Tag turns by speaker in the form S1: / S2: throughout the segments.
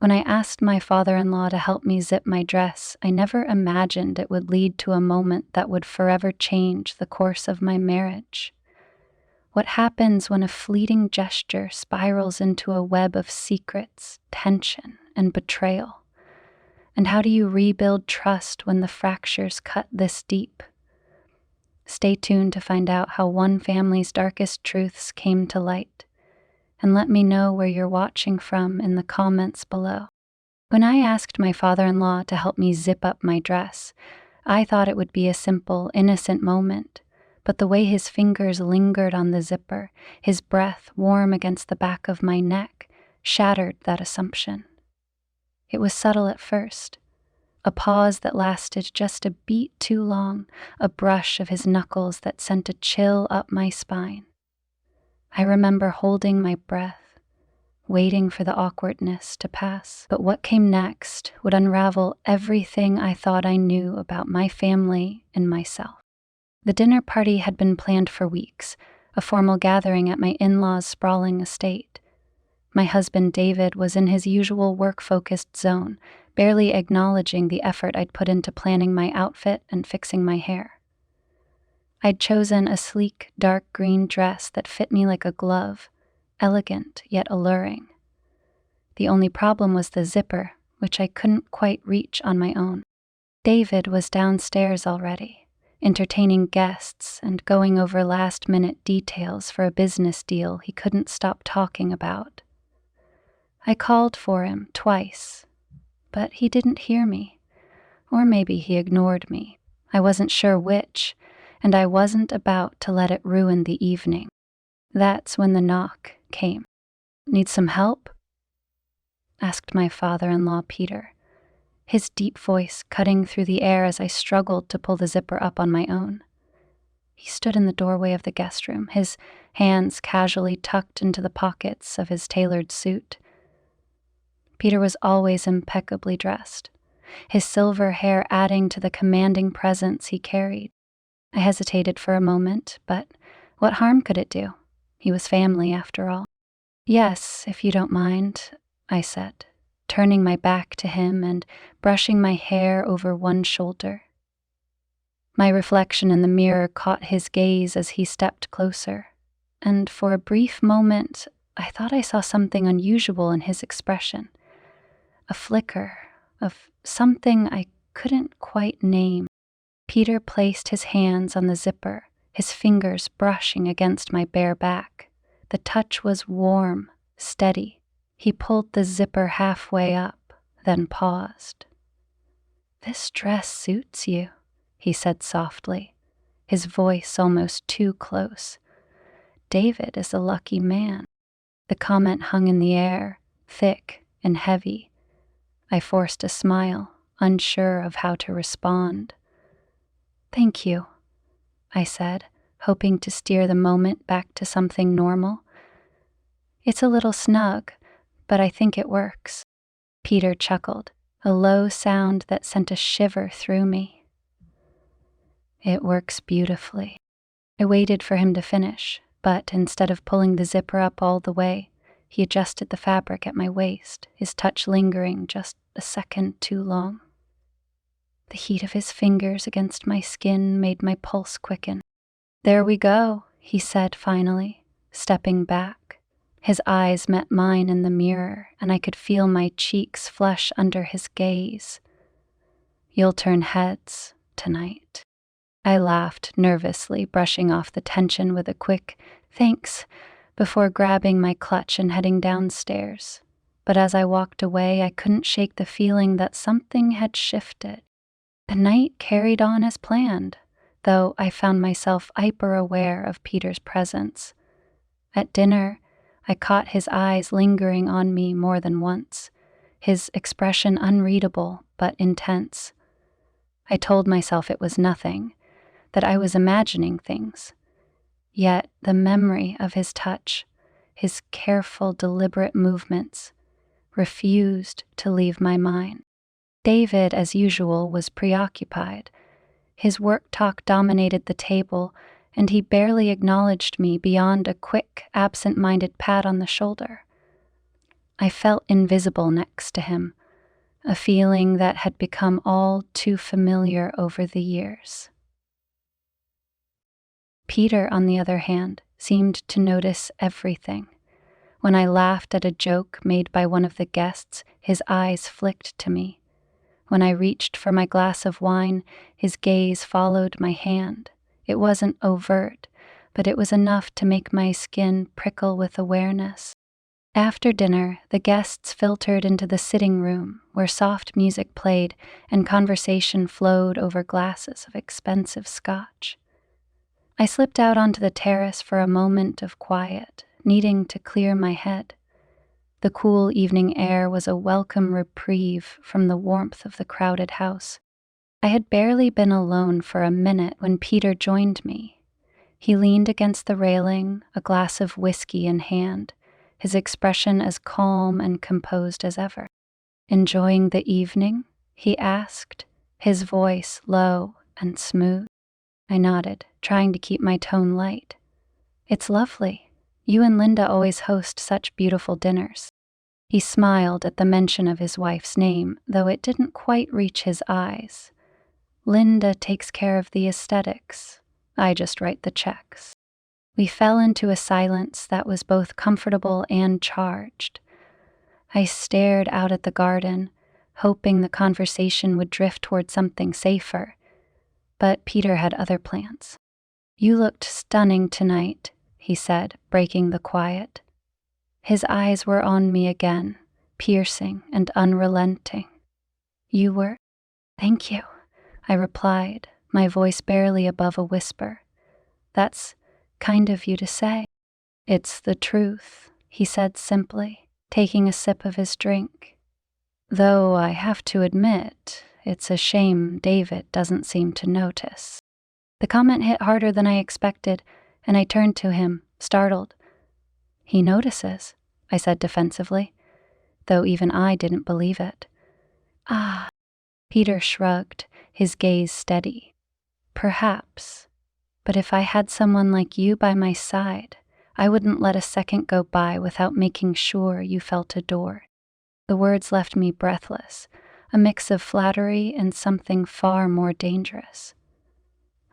S1: When I asked my father-in-law to help me zip my dress, I never imagined it would lead to a moment that would forever change the course of my marriage. What happens when a fleeting gesture spirals into a web of secrets, tension, and betrayal? And how do you rebuild trust when the fractures cut this deep? Stay tuned to find out how one family's darkest truths came to light, and let me know where you're watching from in the comments below. When I asked my father-in-law to help me zip up my dress, I thought it would be a simple, innocent moment, but the way his fingers lingered on the zipper, his breath warm against the back of my neck, shattered that assumption. It was subtle at first, a pause that lasted just a beat too long, a brush of his knuckles that sent a chill up my spine. I remember holding my breath, waiting for the awkwardness to pass, but what came next would unravel everything I thought I knew about my family and myself. The dinner party had been planned for weeks, a formal gathering at my in-laws' sprawling estate. My husband David was in his usual work-focused zone, barely acknowledging the effort I'd put into planning my outfit and fixing my hair. I'd chosen a sleek, dark green dress that fit me like a glove, elegant yet alluring. The only problem was the zipper, which I couldn't quite reach on my own. David was downstairs already, entertaining guests and going over last-minute details for a business deal he couldn't stop talking about. I called for him twice, but he didn't hear me. Or maybe he ignored me. I wasn't sure which, and I wasn't about to let it ruin the evening. That's when the knock came. "Need some help?" asked my father-in-law, Peter, his deep voice cutting through the air as I struggled to pull the zipper up on my own. He stood in the doorway of the guest room, his hands casually tucked into the pockets of his tailored suit. Peter was always impeccably dressed, his silver hair adding to the commanding presence he carried. I hesitated for a moment, but what harm could it do? He was family, after all. "Yes, if you don't mind," I said, turning my back to him and brushing my hair over one shoulder. My reflection in the mirror caught his gaze as he stepped closer, and for a brief moment, I thought I saw something unusual in his expression. A flicker of something I couldn't quite name. Peter placed his hands on the zipper, his fingers brushing against my bare back. The touch was warm, steady. He pulled the zipper halfway up, then paused. "This dress suits you," he said softly, his voice almost too close. "David is a lucky man." The comment hung in the air, thick and heavy. I forced a smile, unsure of how to respond. "Thank you," I said, hoping to steer the moment back to something normal. "It's a little snug, but I think it works." Peter chuckled, a low sound that sent a shiver through me. "It works beautifully." I waited for him to finish, but instead of pulling the zipper up all the way, he adjusted the fabric at my waist, his touch lingering just a second too long. The heat of his fingers against my skin made my pulse quicken. "There we go," he said finally, stepping back. His eyes met mine in the mirror, and I could feel my cheeks flush under his gaze. "You'll turn heads tonight." I laughed nervously, brushing off the tension with a quick "thanks" before grabbing my clutch and heading downstairs. But as I walked away, I couldn't shake the feeling that something had shifted. The night carried on as planned, though I found myself hyper-aware of Peter's presence. At dinner, I caught his eyes lingering on me more than once, his expression unreadable but intense. I told myself it was nothing, that I was imagining things. Yet the memory of his touch, his careful, deliberate movements, refused to leave my mind. David, as usual, was preoccupied. His work talk dominated the table, and he barely acknowledged me beyond a quick, absent-minded pat on the shoulder. I felt invisible next to him, a feeling that had become all too familiar over the years. Peter, on the other hand, seemed to notice everything. When I laughed at a joke made by one of the guests, his eyes flicked to me. When I reached for my glass of wine, his gaze followed my hand. It wasn't overt, but it was enough to make my skin prickle with awareness. After dinner, the guests filtered into the sitting room, where soft music played and conversation flowed over glasses of expensive scotch. I slipped out onto the terrace for a moment of quiet, needing to clear my head. The cool evening air was a welcome reprieve from the warmth of the crowded house. I had barely been alone for a minute when Peter joined me. He leaned against the railing, a glass of whiskey in hand, his expression as calm and composed as ever. "Enjoying the evening?" he asked, his voice low and smooth. I nodded, trying to keep my tone light. "It's lovely. You and Linda always host such beautiful dinners." He smiled at the mention of his wife's name, though it didn't quite reach his eyes. "Linda takes care of the aesthetics. I just write the checks." We fell into a silence that was both comfortable and charged. I stared out at the garden, hoping the conversation would drift toward something safer. But Peter had other plans. "You looked stunning tonight," he said, breaking the quiet. His eyes were on me again, piercing and unrelenting. "You were?" "Thank you," I replied, my voice barely above a whisper. "That's kind of you to say." "It's the truth," he said simply, taking a sip of his drink. "Though I have to admit, it's a shame David doesn't seem to notice." The comment hit harder than I expected, and I turned to him, startled. "He notices," I said defensively, though even I didn't believe it. "Ah," Peter shrugged, his gaze steady. "Perhaps. But if I had someone like you by my side, I wouldn't let a second go by without making sure you felt adored." The words left me breathless, a mix of flattery and something far more dangerous.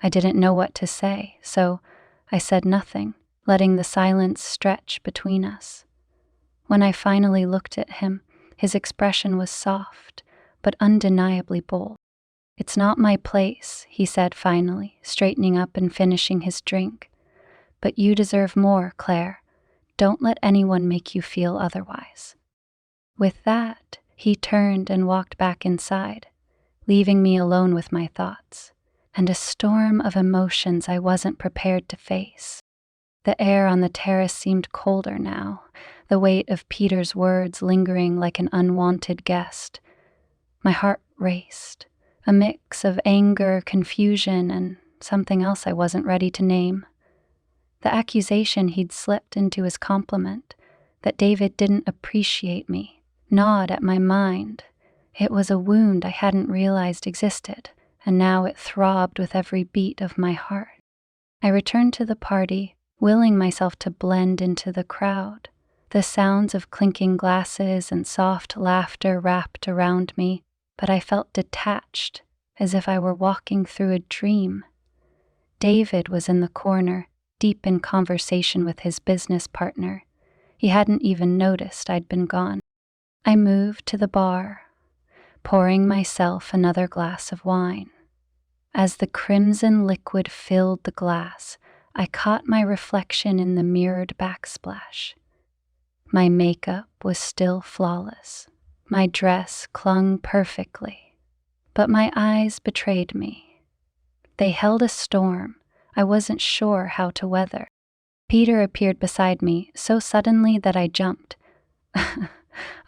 S1: I didn't know what to say, so I said nothing, letting the silence stretch between us. When I finally looked at him, his expression was soft, but undeniably bold. "It's not my place," he said finally, straightening up and finishing his drink. "But you deserve more, Claire. Don't let anyone make you feel otherwise." With that, he turned and walked back inside, leaving me alone with my thoughts, and a storm of emotions I wasn't prepared to face. The air on the terrace seemed colder now, the weight of Peter's words lingering like an unwanted guest. My heart raced, a mix of anger, confusion, and something else I wasn't ready to name. The accusation he'd slipped into his compliment, that David didn't appreciate me, gnawed at my mind. It was a wound I hadn't realized existed, and now it throbbed with every beat of my heart. I returned to the party, willing myself to blend into the crowd. The sounds of clinking glasses and soft laughter wrapped around me, but I felt detached, as if I were walking through a dream. David was in the corner, deep in conversation with his business partner. He hadn't even noticed I'd been gone. I moved to the bar, pouring myself another glass of wine. As the crimson liquid filled the glass, I caught my reflection in the mirrored backsplash. My makeup was still flawless. My dress clung perfectly, but my eyes betrayed me. They held a storm I wasn't sure how to weather. Peter appeared beside me so suddenly that I jumped.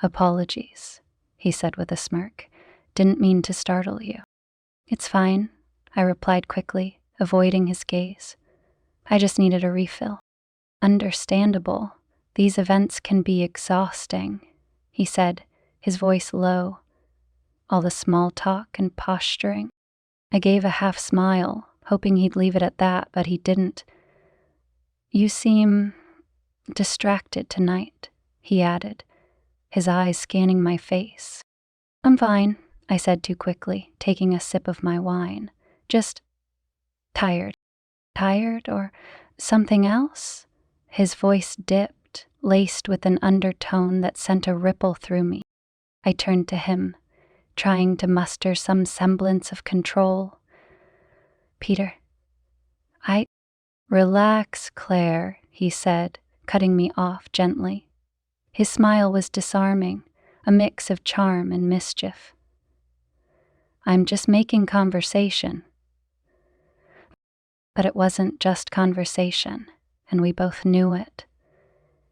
S1: "Apologies," he said with a smirk. "Didn't mean to startle you." "It's fine," I replied quickly, avoiding his gaze. "I just needed a refill." "Understandable. These events can be exhausting," he said, his voice low. "All the small talk and posturing." I gave a half smile, hoping he'd leave it at that, but he didn't. "You seem distracted tonight," he added, his eyes scanning my face. "I'm fine," I said too quickly, taking a sip of my wine. "Just tired." "Tired or something else?" His voice dipped, laced with an undertone that sent a ripple through me. I turned to him, trying to muster some semblance of control. "Peter, I—" "Relax, Claire," he said, cutting me off gently. His smile was disarming, a mix of charm and mischief. "I'm just making conversation." But it wasn't just conversation, and we both knew it.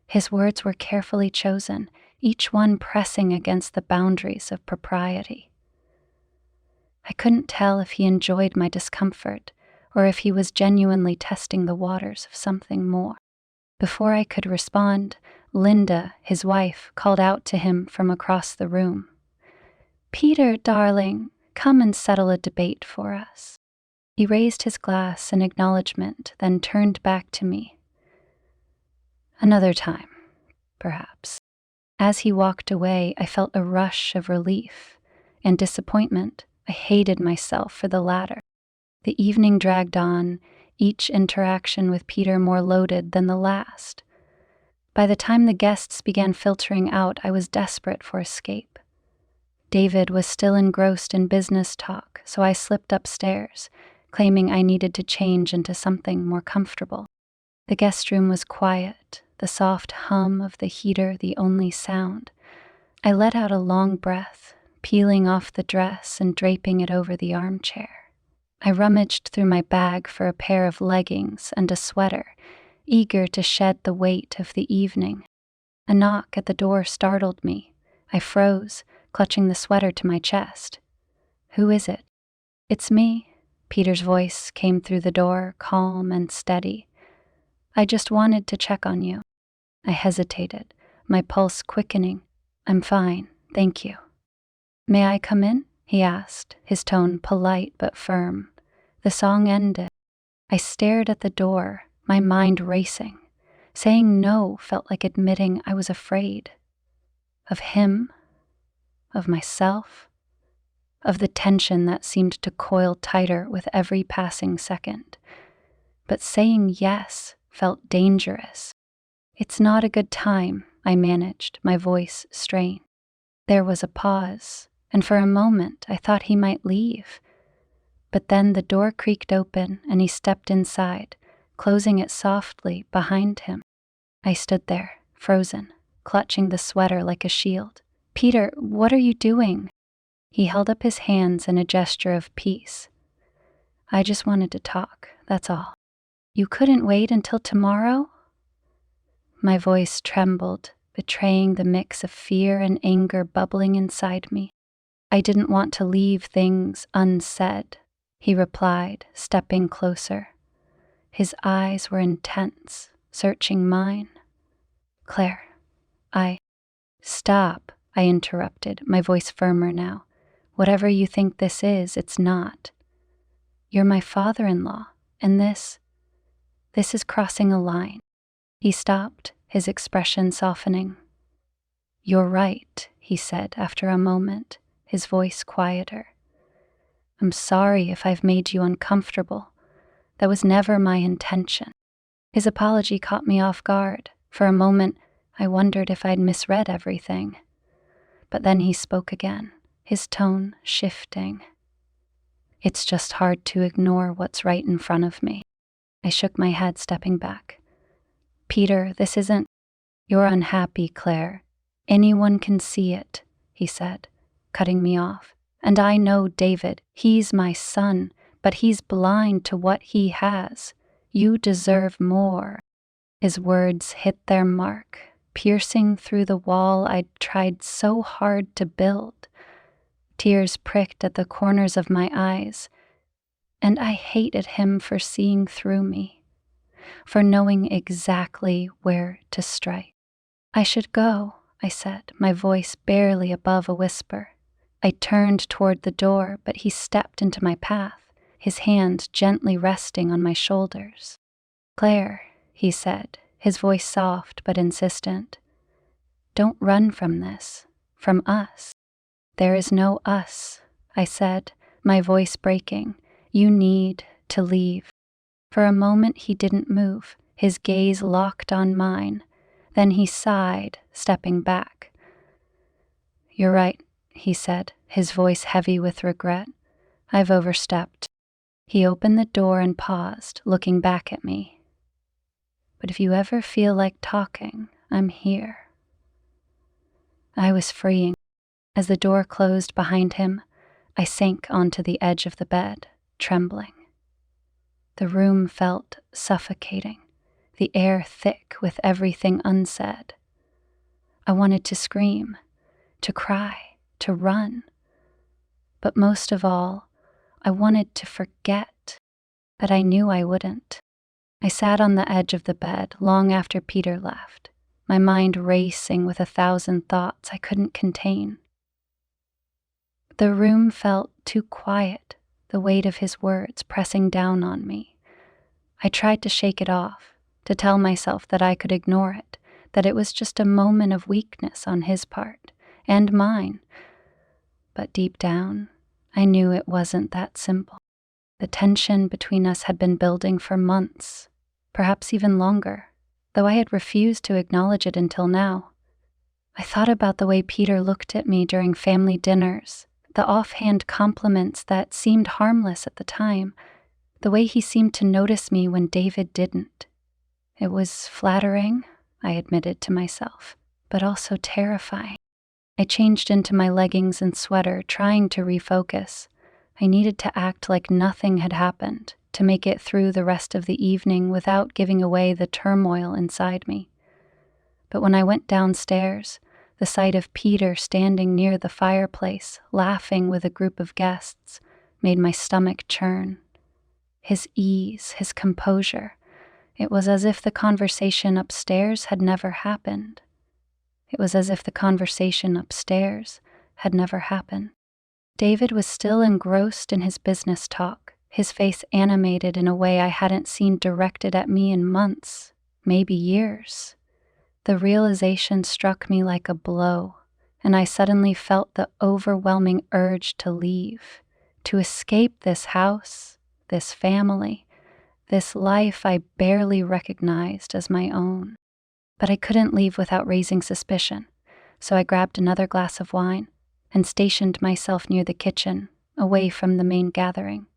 S1: His words were carefully chosen, each one pressing against the boundaries of propriety. I couldn't tell if he enjoyed my discomfort or if he was genuinely testing the waters of something more. Before I could respond, Linda, his wife, called out to him from across the room. "Peter, darling, come and settle a debate for us." He raised his glass in acknowledgement, then turned back to me. "Another time, perhaps." As he walked away, I felt a rush of relief and disappointment. I hated myself for the latter. The evening dragged on, each interaction with Peter more loaded than the last. By the time the guests began filtering out, I was desperate for escape. David was still engrossed in business talk, so I slipped upstairs, claiming I needed to change into something more comfortable. The guest room was quiet, the soft hum of the heater the only sound. I let out a long breath, peeling off the dress and draping it over the armchair. I rummaged through my bag for a pair of leggings and a sweater, eager to shed the weight of the evening. A knock at the door startled me. I froze, clutching the sweater to my chest. "Who is it?" "It's me." Peter's voice came through the door, calm and steady. "I just wanted to check on you." I hesitated, my pulse quickening. "I'm fine, thank you." "May I come in?" he asked, his tone polite but firm. The song ended. I stared at the door, my mind racing. Saying no felt like admitting I was afraid. Of him, of myself, of the tension that seemed to coil tighter with every passing second. But saying yes felt dangerous. "It's not a good time," I managed, my voice strained. There was a pause, and for a moment I thought he might leave. But then the door creaked open and he stepped inside, closing it softly behind him. I stood there, frozen, clutching the sweater like a shield. "Peter, what are you doing?" He held up his hands in a gesture of peace. "I just wanted to talk, that's all." "You couldn't wait until tomorrow?" My voice trembled, betraying the mix of fear and anger bubbling inside me. "I didn't want to leave things unsaid," he replied, stepping closer. His eyes were intense, searching mine. "Claire, I—" "Stop," I interrupted, my voice firmer now. "Whatever you think this is, it's not. You're my father-in-law, and this is crossing a line." He stopped, his expression softening. "You're right," he said after a moment, his voice quieter. "I'm sorry if I've made you uncomfortable. That was never my intention." His apology caught me off guard. For a moment, I wondered if I'd misread everything. But then he spoke again, his tone shifting. "It's just hard to ignore what's right in front of me." I shook my head, stepping back. "Peter, this isn't—" "You're unhappy, Claire. Anyone can see it," he said, cutting me off. "And I know David. He's my son, but he's blind to what he has. You deserve more." His words hit their mark, piercing through the wall I'd tried so hard to build. Tears pricked at the corners of my eyes, and I hated him for seeing through me, for knowing exactly where to strike. "I should go," I said, my voice barely above a whisper. I turned toward the door, but he stepped into my path, his hand gently resting on my shoulders. "Claire," he said, his voice soft but insistent, Don't run from this, from us. There is no us, I said, my voice breaking. You need to leave. For a moment he didn't move, his gaze locked on mine. Then he sighed, stepping back. You're right, he said, his voice heavy with regret. I've overstepped. He opened the door and paused, looking back at me. But if you ever feel like talking, I'm here. I was freeing. As the door closed behind him, I sank onto the edge of the bed, trembling. The room felt suffocating, the air thick with everything unsaid. I wanted to scream, to cry, to run. But most of all, I wanted to forget, but I knew I wouldn't. I sat on the edge of the bed long after Peter left, my mind racing with 1,000 thoughts I couldn't contain. The room felt too quiet, the weight of his words pressing down on me. I tried to shake it off, to tell myself that I could ignore it, that it was just a moment of weakness on his part, and mine. But deep down, I knew it wasn't that simple. The tension between us had been building for months, perhaps even longer, though I had refused to acknowledge it until now. I thought about the way Peter looked at me during family dinners, the offhand compliments that seemed harmless at the time, the way he seemed to notice me when David didn't. It was flattering, I admitted to myself, but also terrifying. I changed into my leggings and sweater, trying to refocus. I needed to act like nothing had happened, to make it through the rest of the evening without giving away the turmoil inside me. But when I went downstairs, the sight of Peter standing near the fireplace, laughing with a group of guests, made my stomach churn. His ease, his composure. It was as if the conversation upstairs had never happened. It was as if the conversation upstairs had never happened. David was still engrossed in his business talk, his face animated in a way I hadn't seen directed at me in months, maybe years. The realization struck me like a blow, and I suddenly felt the overwhelming urge to leave, to escape this house, this family, this life I barely recognized as my own. But I couldn't leave without raising suspicion, so I grabbed another glass of wine and stationed myself near the kitchen, away from the main gathering.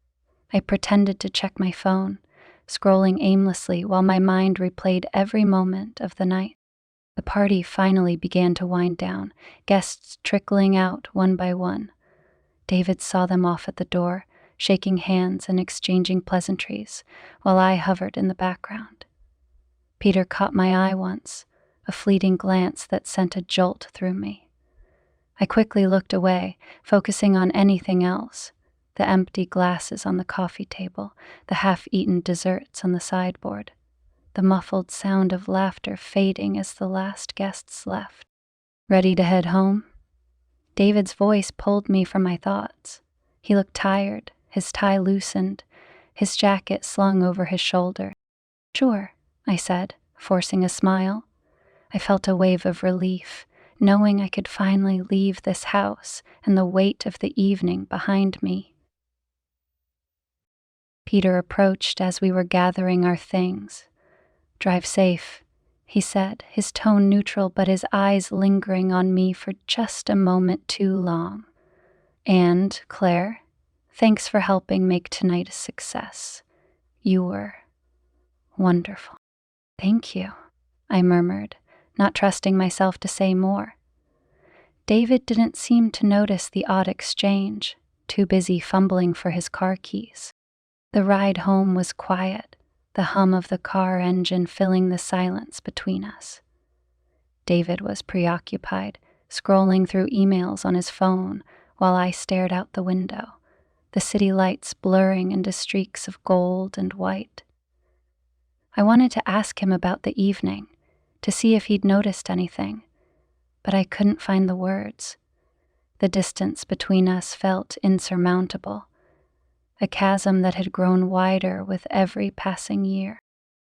S1: I pretended to check my phone, scrolling aimlessly while my mind replayed every moment of the night. The party finally began to wind down, guests trickling out one by one. David saw them off at the door, shaking hands and exchanging pleasantries, while I hovered in the background. Peter caught my eye once, a fleeting glance that sent a jolt through me. I quickly looked away, focusing on anything else: the empty glasses on the coffee table, the half-eaten desserts on the sideboard, the muffled sound of laughter fading as the last guests left. Ready to head home? David's voice pulled me from my thoughts. He looked tired, his tie loosened, his jacket slung over his shoulder. Sure, I said, forcing a smile. I felt a wave of relief, knowing I could finally leave this house and the weight of the evening behind me. Peter approached as we were gathering our things. Drive safe, he said, his tone neutral but his eyes lingering on me for just a moment too long. And, Claire, thanks for helping make tonight a success. You were wonderful. Thank you, I murmured, not trusting myself to say more. David didn't seem to notice the odd exchange, too busy fumbling for his car keys. The ride home was quiet, the hum of the car engine filling the silence between us. David was preoccupied, scrolling through emails on his phone while I stared out the window, the city lights blurring into streaks of gold and white. I wanted to ask him about the evening, to see if he'd noticed anything, but I couldn't find the words. The distance between us felt insurmountable, a chasm that had grown wider with every passing year.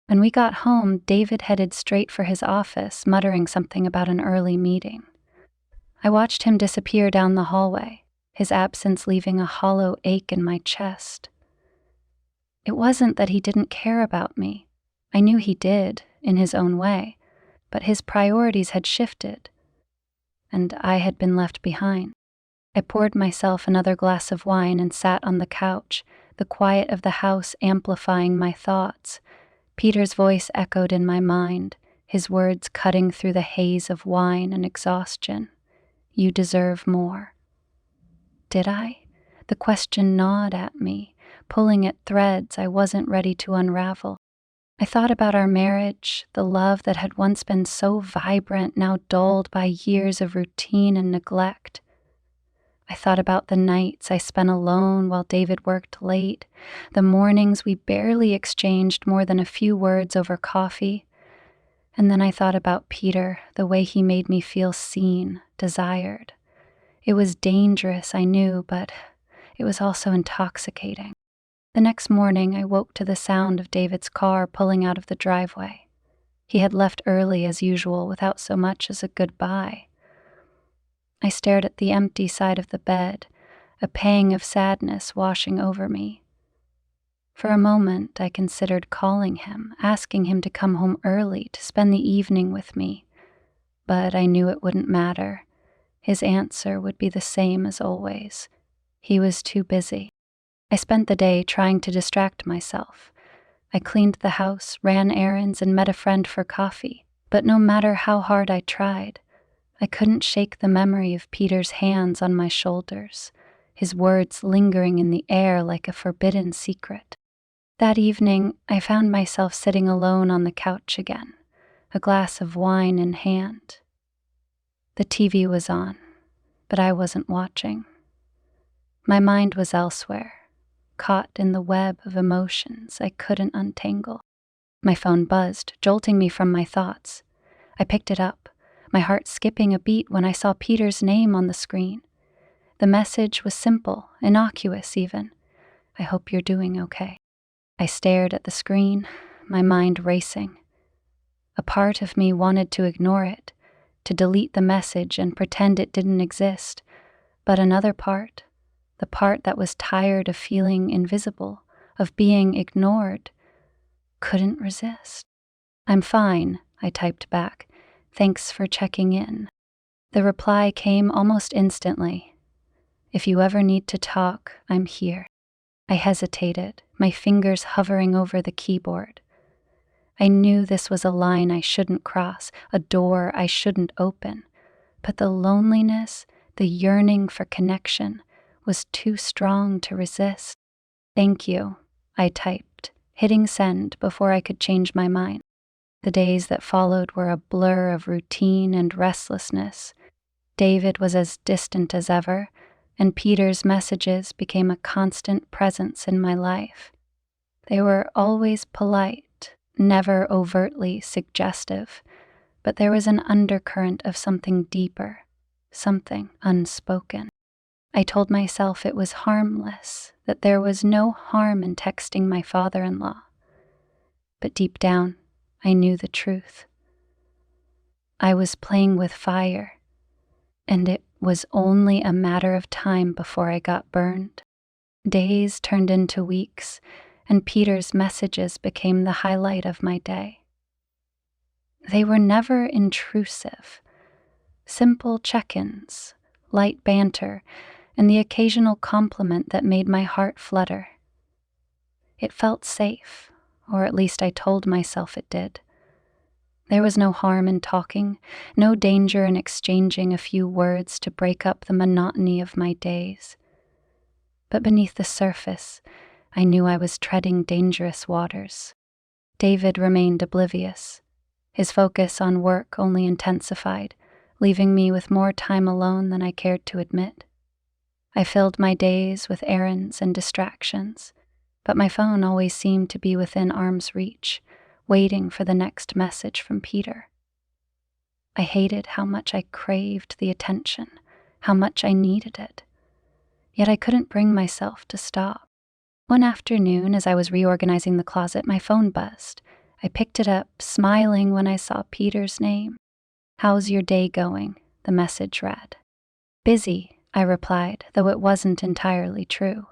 S1: When we got home, David headed straight for his office, muttering something about an early meeting. I watched him disappear down the hallway, his absence leaving a hollow ache in my chest. It wasn't that he didn't care about me. I knew he did, in his own way, but his priorities had shifted, and I had been left behind. I poured myself another glass of wine and sat on the couch, the quiet of the house amplifying my thoughts. Peter's voice echoed in my mind, his words cutting through the haze of wine and exhaustion. You deserve more. Did I? The question gnawed at me, pulling at threads I wasn't ready to unravel. I thought about our marriage, the love that had once been so vibrant, now dulled by years of routine and neglect. I thought about the nights I spent alone while David worked late, the mornings we barely exchanged more than a few words over coffee. And then I thought about Peter, the way he made me feel seen, desired. It was dangerous, I knew, but it was also intoxicating. The next morning, I woke to the sound of David's car pulling out of the driveway. He had left early as usual without so much as a goodbye. I stared at the empty side of the bed, a pang of sadness washing over me. For a moment, I considered calling him, asking him to come home early to spend the evening with me, but I knew it wouldn't matter. His answer would be the same as always. He was too busy. I spent the day trying to distract myself. I cleaned the house, ran errands, and met a friend for coffee, but no matter how hard I tried, I couldn't shake the memory of Peter's hands on my shoulders, his words lingering in the air like a forbidden secret. That evening, I found myself sitting alone on the couch again, a glass of wine in hand. The TV was on, but I wasn't watching. My mind was elsewhere, caught in the web of emotions I couldn't untangle. My phone buzzed, jolting me from my thoughts. I picked it up, my heart skipping a beat when I saw Peter's name on the screen. The message was simple, innocuous even. I hope you're doing okay. I stared at the screen, my mind racing. A part of me wanted to ignore it, to delete the message and pretend it didn't exist, but another part, the part that was tired of feeling invisible, of being ignored, couldn't resist. I'm fine, I typed back. Thanks for checking in. The reply came almost instantly. If you ever need to talk, I'm here. I hesitated, my fingers hovering over the keyboard. I knew this was a line I shouldn't cross, a door I shouldn't open, but the loneliness, the yearning for connection, was too strong to resist. Thank you, I typed, hitting send before I could change my mind. The days that followed were a blur of routine and restlessness. David was as distant as ever, and Peter's messages became a constant presence in my life. They were always polite, never overtly suggestive, but there was an undercurrent of something deeper, something unspoken. I told myself it was harmless, that there was no harm in texting my father-in-law. But deep down, I knew the truth. I was playing with fire, and it was only a matter of time before I got burned. Days turned into weeks, and Peter's messages became the highlight of my day. They were never intrusive. Simple check-ins, light banter, and the occasional compliment that made my heart flutter. It felt safe, or at least I told myself it did. There was no harm in talking, no danger in exchanging a few words to break up the monotony of my days. But beneath the surface, I knew I was treading dangerous waters. David remained oblivious. His focus on work only intensified, leaving me with more time alone than I cared to admit. I filled my days with errands and distractions, but my phone always seemed to be within arm's reach, waiting for the next message from Peter. I hated how much I craved the attention, how much I needed it. Yet I couldn't bring myself to stop. One afternoon, as I was reorganizing the closet, my phone buzzed, I picked it up, smiling when I saw Peter's name. "How's your day going?" the message read. "Busy," I replied, though it wasn't entirely true.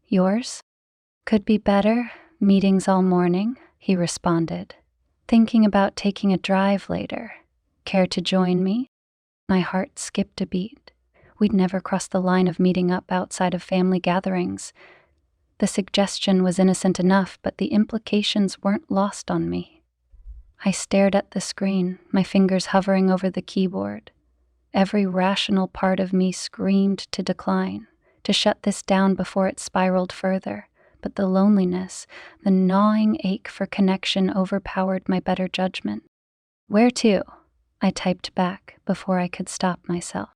S1: "Yours?" "Could be better. Meetings all morning," he responded. "Thinking about taking a drive later. Care to join me?" My heart skipped a beat. We'd never crossed the line of meeting up outside of family gatherings. The suggestion was innocent enough, but the implications weren't lost on me. I stared at the screen, my fingers hovering over the keyboard. Every rational part of me screamed to decline, to shut this down before it spiraled further. But the loneliness, the gnawing ache for connection overpowered my better judgment. "Where to?" I typed back before I could stop myself.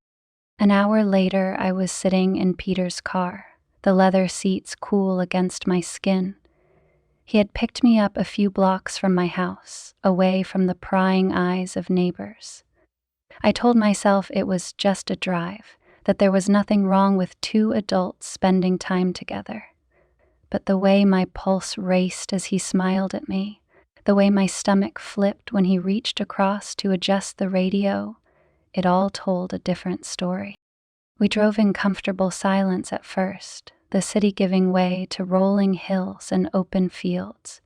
S1: An hour later, I was sitting in Peter's car, the leather seats cool against my skin. He had picked me up a few blocks from my house, away from the prying eyes of neighbors. I told myself it was just a drive, that there was nothing wrong with two adults spending time together. But the way my pulse raced as he smiled at me, the way my stomach flipped when he reached across to adjust the radio, it all told a different story. We drove in comfortable silence at first, the city giving way to rolling hills and open fields.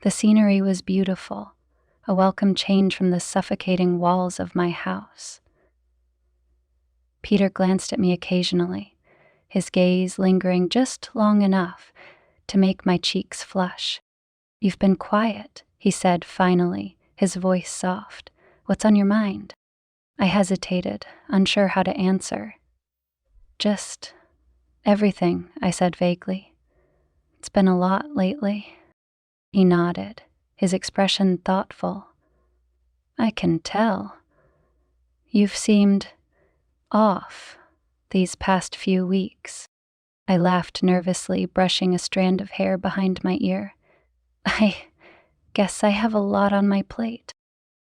S1: The scenery was beautiful, a welcome change from the suffocating walls of my house. Peter glanced at me occasionally, his gaze lingering just long enough to make my cheeks flush. "You've been quiet," he said finally, his voice soft. "What's on your mind?" I hesitated, unsure how to answer. "Just everything," I said vaguely. "It's been a lot lately." He nodded, his expression thoughtful. "I can tell. You've seemed off these past few weeks." I laughed nervously, brushing a strand of hair behind my ear. "I guess I have a lot on my plate."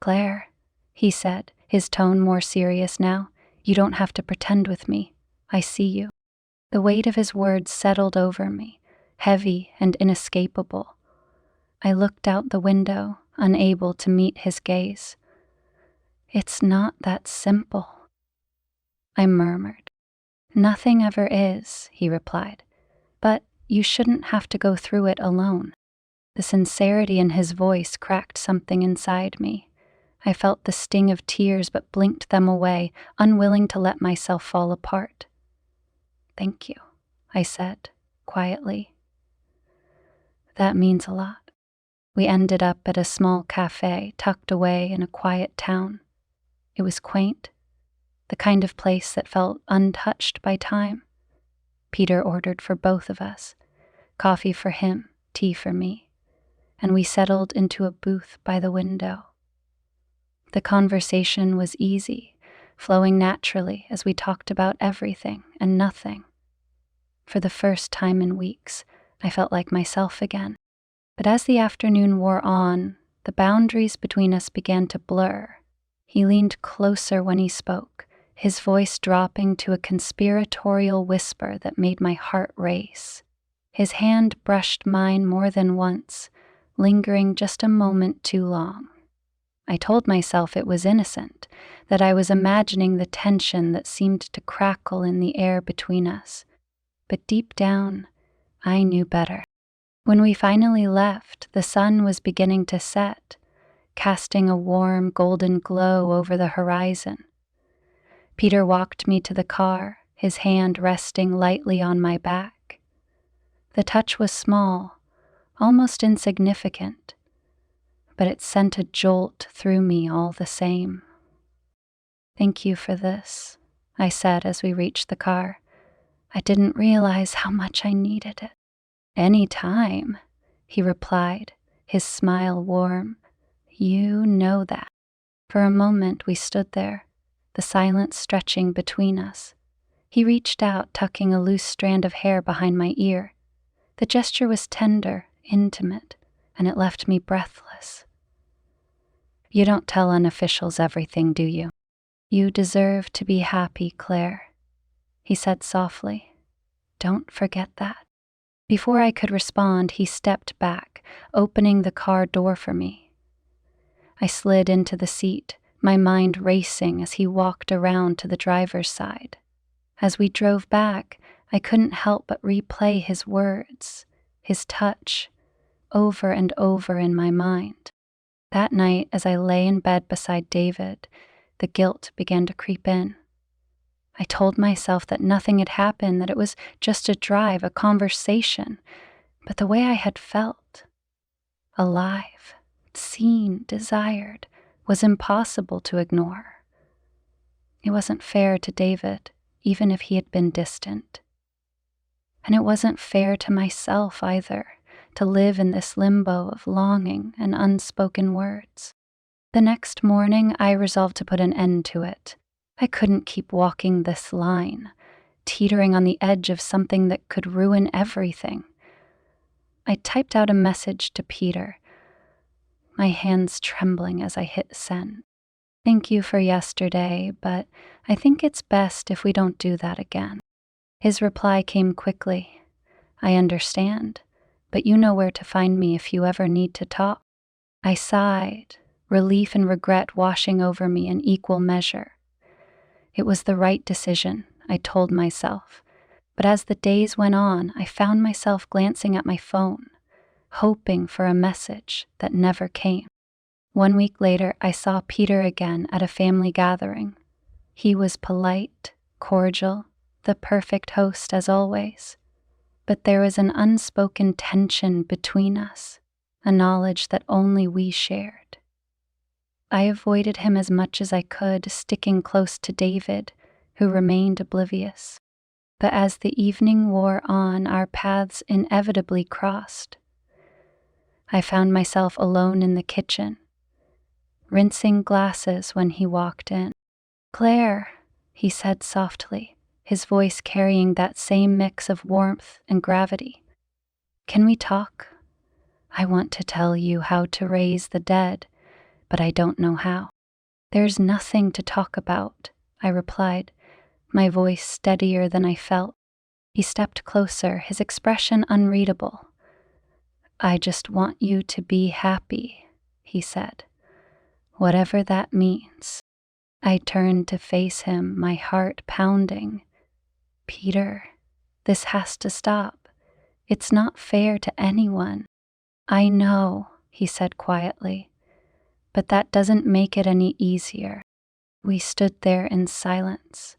S1: "Claire," he said, his tone more serious now, "you don't have to pretend with me. I see you." The weight of his words settled over me, heavy and inescapable. I looked out the window, unable to meet his gaze. "It's not that simple," I murmured. "Nothing ever is," he replied. "But you shouldn't have to go through it alone." The sincerity in his voice cracked something inside me. I felt the sting of tears but blinked them away, unwilling to let myself fall apart. "Thank you," I said, quietly. "That means a lot." We ended up at a small cafe tucked away in a quiet town. It was quaint, the kind of place that felt untouched by time. Peter ordered for both of us, coffee for him, tea for me, and we settled into a booth by the window. The conversation was easy, flowing naturally as we talked about everything and nothing. For the first time in weeks, I felt like myself again. But as the afternoon wore on, the boundaries between us began to blur. He leaned closer when he spoke, his voice dropping to a conspiratorial whisper that made my heart race. His hand brushed mine more than once, lingering just a moment too long. I told myself it was innocent, that I was imagining the tension that seemed to crackle in the air between us. But deep down, I knew better. When we finally left, the sun was beginning to set, casting a warm golden glow over the horizon. Peter walked me to the car, his hand resting lightly on my back. The touch was small, almost insignificant, but it sent a jolt through me all the same. "Thank you for this," I said as we reached the car. "I didn't realize how much I needed it." "Any time," he replied, his smile warm. "You know that." For a moment we stood there, the silence stretching between us. He reached out, tucking a loose strand of hair behind my ear. The gesture was tender, intimate, and it left me breathless. "You don't tell unofficials everything, do you? You deserve to be happy, Claire," he said softly. "Don't forget that." Before I could respond, he stepped back, opening the car door for me. I slid into the seat, my mind racing as he walked around to the driver's side. As we drove back, I couldn't help but replay his words, his touch, over and over in my mind. That night, as I lay in bed beside David, the guilt began to creep in. I told myself that nothing had happened, that it was just a drive, a conversation. But the way I had felt, alive, seen, desired, was impossible to ignore. It wasn't fair to David, even if he had been distant. And it wasn't fair to myself either, to live in this limbo of longing and unspoken words. The next morning, I resolved to put an end to it. I couldn't keep walking this line, teetering on the edge of something that could ruin everything. I typed out a message to Peter, my hands trembling as I hit send. "Thank you for yesterday, but I think it's best if we don't do that again." His reply came quickly. "I understand, but you know where to find me if you ever need to talk." I sighed, relief and regret washing over me in equal measure. It was the right decision, I told myself, but as the days went on, I found myself glancing at my phone, hoping for a message that never came. 1 week later, I saw Peter again at a family gathering. He was polite, cordial, the perfect host as always. But there was an unspoken tension between us, a knowledge that only we shared. I avoided him as much as I could, sticking close to David, who remained oblivious. But as the evening wore on, our paths inevitably crossed. I found myself alone in the kitchen, rinsing glasses when he walked in. "Claire," he said softly, his voice carrying that same mix of warmth and gravity. "Can we talk? I want to tell you how to raise the dead, but I don't know how." "There's nothing to talk about," I replied, my voice steadier than I felt. He stepped closer, his expression unreadable. "I just want you to be happy," he said, "whatever that means." I turned to face him, my heart pounding. "Peter, this has to stop. It's not fair to anyone." "I know," he said quietly, "but that doesn't make it any easier." We stood there in silence,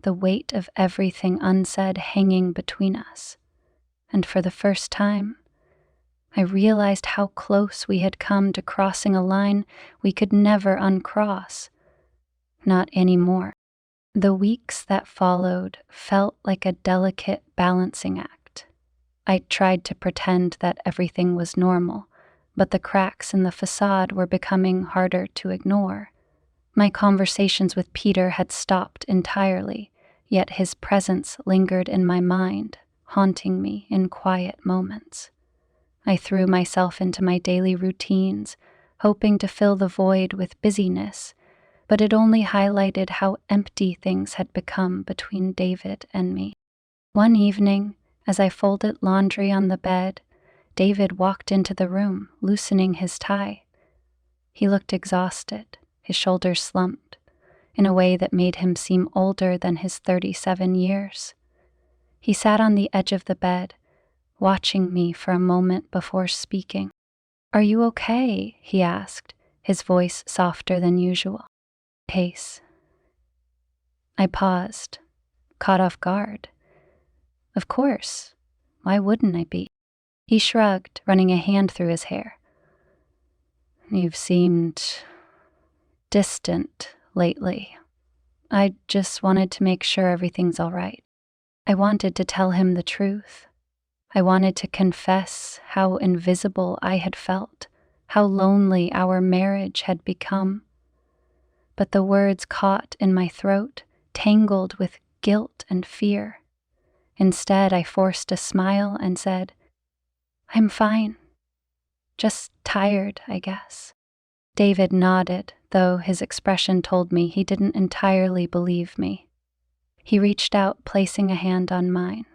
S1: the weight of everything unsaid hanging between us. And for the first time, I realized how close we had come to crossing a line we could never uncross. Not anymore. The weeks that followed felt like a delicate balancing act. I tried to pretend that everything was normal, but the cracks in the facade were becoming harder to ignore. My conversations with Peter had stopped entirely, yet his presence lingered in my mind, haunting me in quiet moments. I threw myself into my daily routines, hoping to fill the void with busyness, but it only highlighted how empty things had become between David and me. One evening, as I folded laundry on the bed, David walked into the room, loosening his tie. He looked exhausted, his shoulders slumped, in a way that made him seem older than his 37 years. He sat on the edge of the bed, watching me for a moment before speaking. "Are you okay?" he asked, his voice softer than usual. "Pace." I paused, caught off guard. "Of course. Why wouldn't I be?" He shrugged, running a hand through his hair. "You've seemed distant lately. I just wanted to make sure everything's all right." I wanted to tell him the truth. I wanted to confess how invisible I had felt, how lonely our marriage had become. But the words caught in my throat, tangled with guilt and fear. Instead, I forced a smile and said, "I'm fine. Just tired, I guess." David nodded, though his expression told me he didn't entirely believe me. He reached out, placing a hand on mine.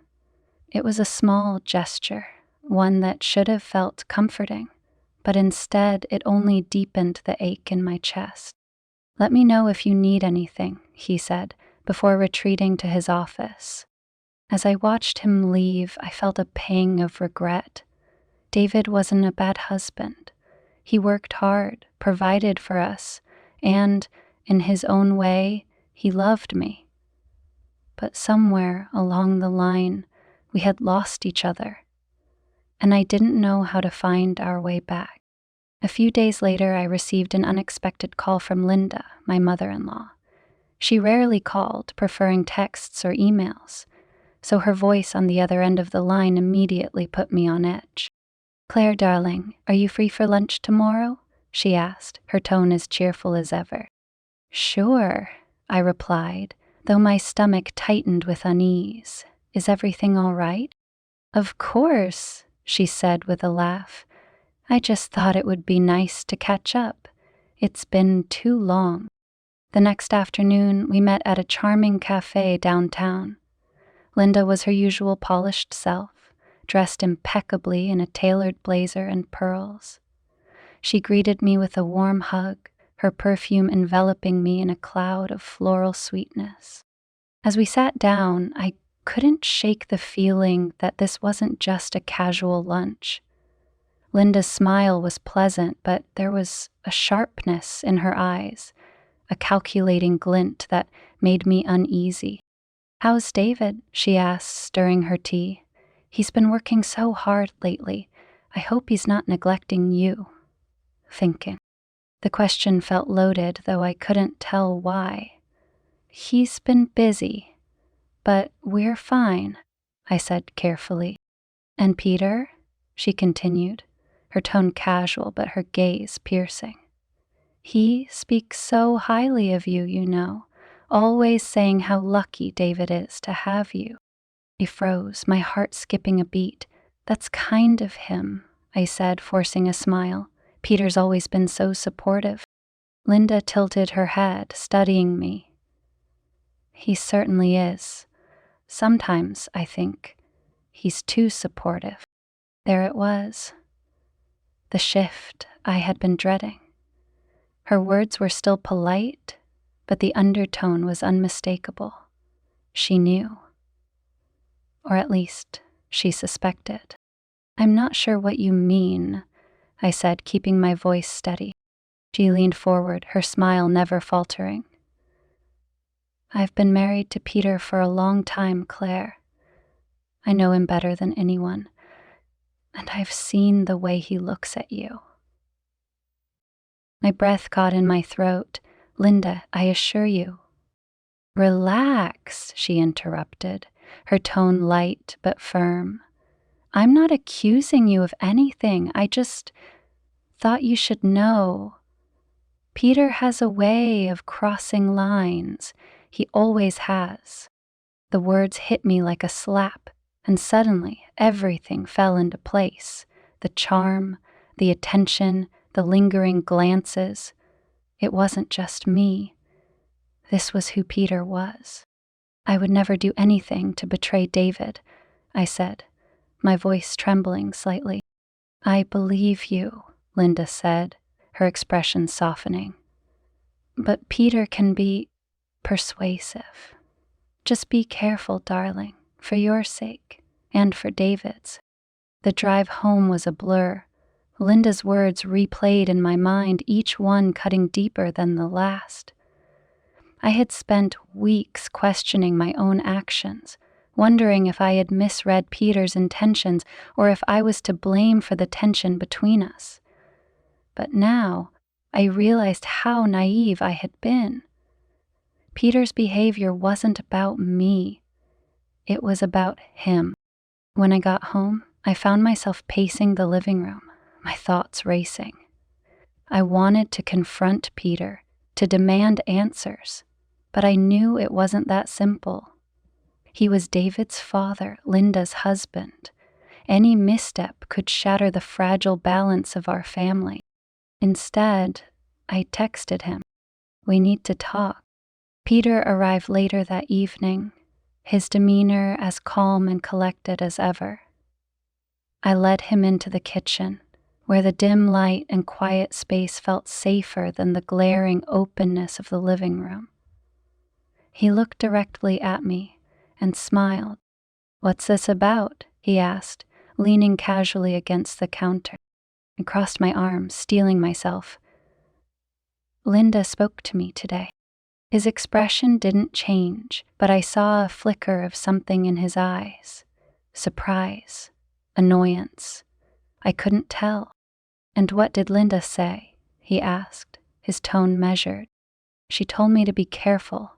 S1: It was a small gesture, one that should have felt comforting, but instead it only deepened the ache in my chest. "Let me know if you need anything," he said, before retreating to his office. As I watched him leave, I felt a pang of regret. David wasn't a bad husband. He worked hard, provided for us, and, in his own way, he loved me. But somewhere along the line, we had lost each other, and I didn't know how to find our way back. A few days later, I received an unexpected call from Linda, my mother-in-law. She rarely called, preferring texts or emails, so her voice on the other end of the line immediately put me on edge. "Claire, darling, are you free for lunch tomorrow?" she asked, her tone as cheerful as ever. "Sure," I replied, though my stomach tightened with unease. "Is everything all right?" "Of course," she said with a laugh. "I just thought it would be nice to catch up. It's been too long." The next afternoon, we met at a charming cafe downtown. Linda was her usual polished self, dressed impeccably in a tailored blazer and pearls. She greeted me with a warm hug, her perfume enveloping me in a cloud of floral sweetness. As we sat down, I couldn't shake the feeling that this wasn't just a casual lunch. Linda's smile was pleasant, but there was a sharpness in her eyes, a calculating glint that made me uneasy. "How's David?" she asked, stirring her tea. "He's been working so hard lately. I hope he's not neglecting you." Thinking. The question felt loaded, though I couldn't tell why. "He's been busy, but we're fine," I said carefully. "And Peter?" she continued, her tone casual but her gaze piercing. "He speaks so highly of you, you know, always saying how lucky David is to have you." He froze, my heart skipping a beat. "That's kind of him," I said, forcing a smile. "Peter's always been so supportive." Linda tilted her head, studying me. "He certainly is. Sometimes, I think, he's too supportive." There it was. The shift I had been dreading. Her words were still polite, but the undertone was unmistakable. She knew. Or at least, she suspected. "I'm not sure what you mean," I said, keeping my voice steady. She leaned forward, her smile never faltering. "I've been married to Peter for a long time, Claire. I know him better than anyone, and I've seen the way he looks at you." My breath caught in my throat. "Linda, I assure you." "Relax," she interrupted, her tone light but firm. "I'm not accusing you of anything. I just thought you should know. Peter has a way of crossing lines. He always has." The words hit me like a slap, and suddenly everything fell into place. The charm, the attention, the lingering glances. It wasn't just me. This was who Peter was. "I would never do anything to betray David," I said, my voice trembling slightly. "I believe you," Linda said, her expression softening. "But Peter can be persuasive. Just be careful, darling, for your sake and for David's." The drive home was a blur. Linda's words replayed in my mind, each one cutting deeper than the last. I had spent weeks questioning my own actions, wondering if I had misread Peter's intentions or if I was to blame for the tension between us. But now I realized how naive I had been. Peter's behavior wasn't about me. It was about him. When I got home, I found myself pacing the living room, my thoughts racing. I wanted to confront Peter, to demand answers, but I knew it wasn't that simple. He was David's father, Linda's husband. Any misstep could shatter the fragile balance of our family. Instead, I texted him, "We need to talk." Peter arrived later that evening, his demeanor as calm and collected as ever. I led him into the kitchen, where the dim light and quiet space felt safer than the glaring openness of the living room. He looked directly at me and smiled. "What's this about?" he asked, leaning casually against the counter. I crossed my arms, steeling myself. "Linda spoke to me today." His expression didn't change, but I saw a flicker of something in his eyes. Surprise, annoyance. I couldn't tell. "And what did Linda say?" he asked, his tone measured. "She told me to be careful,"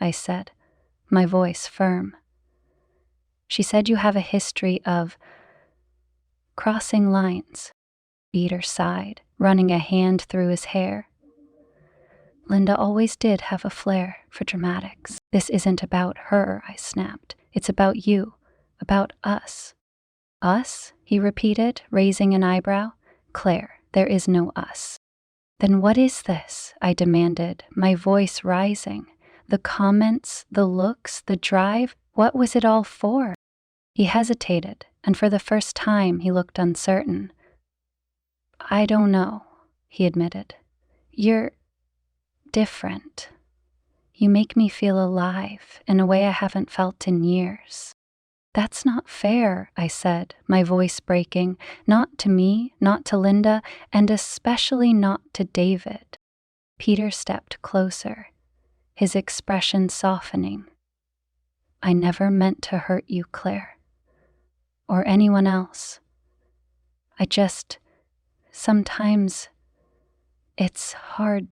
S1: I said, my voice firm. "She said you have a history of crossing lines." Peter sighed, running a hand through his hair. "Linda always did have a flair for dramatics." "This isn't about her," I snapped. "It's about you, about us." "Us?" he repeated, raising an eyebrow. "Claire, there is no us." "Then what is this?" I demanded, my voice rising. The comments, the looks, the drive, what was it all for? He hesitated, and for the first time he looked uncertain. "I don't know," he admitted. "You're different. You make me feel alive in a way I haven't felt in years." "That's not fair," I said, my voice breaking. "Not to me, not to Linda, and especially not to David." Peter stepped closer, his expression softening. "I never meant to hurt you, Claire. Or anyone else. Sometimes it's hard."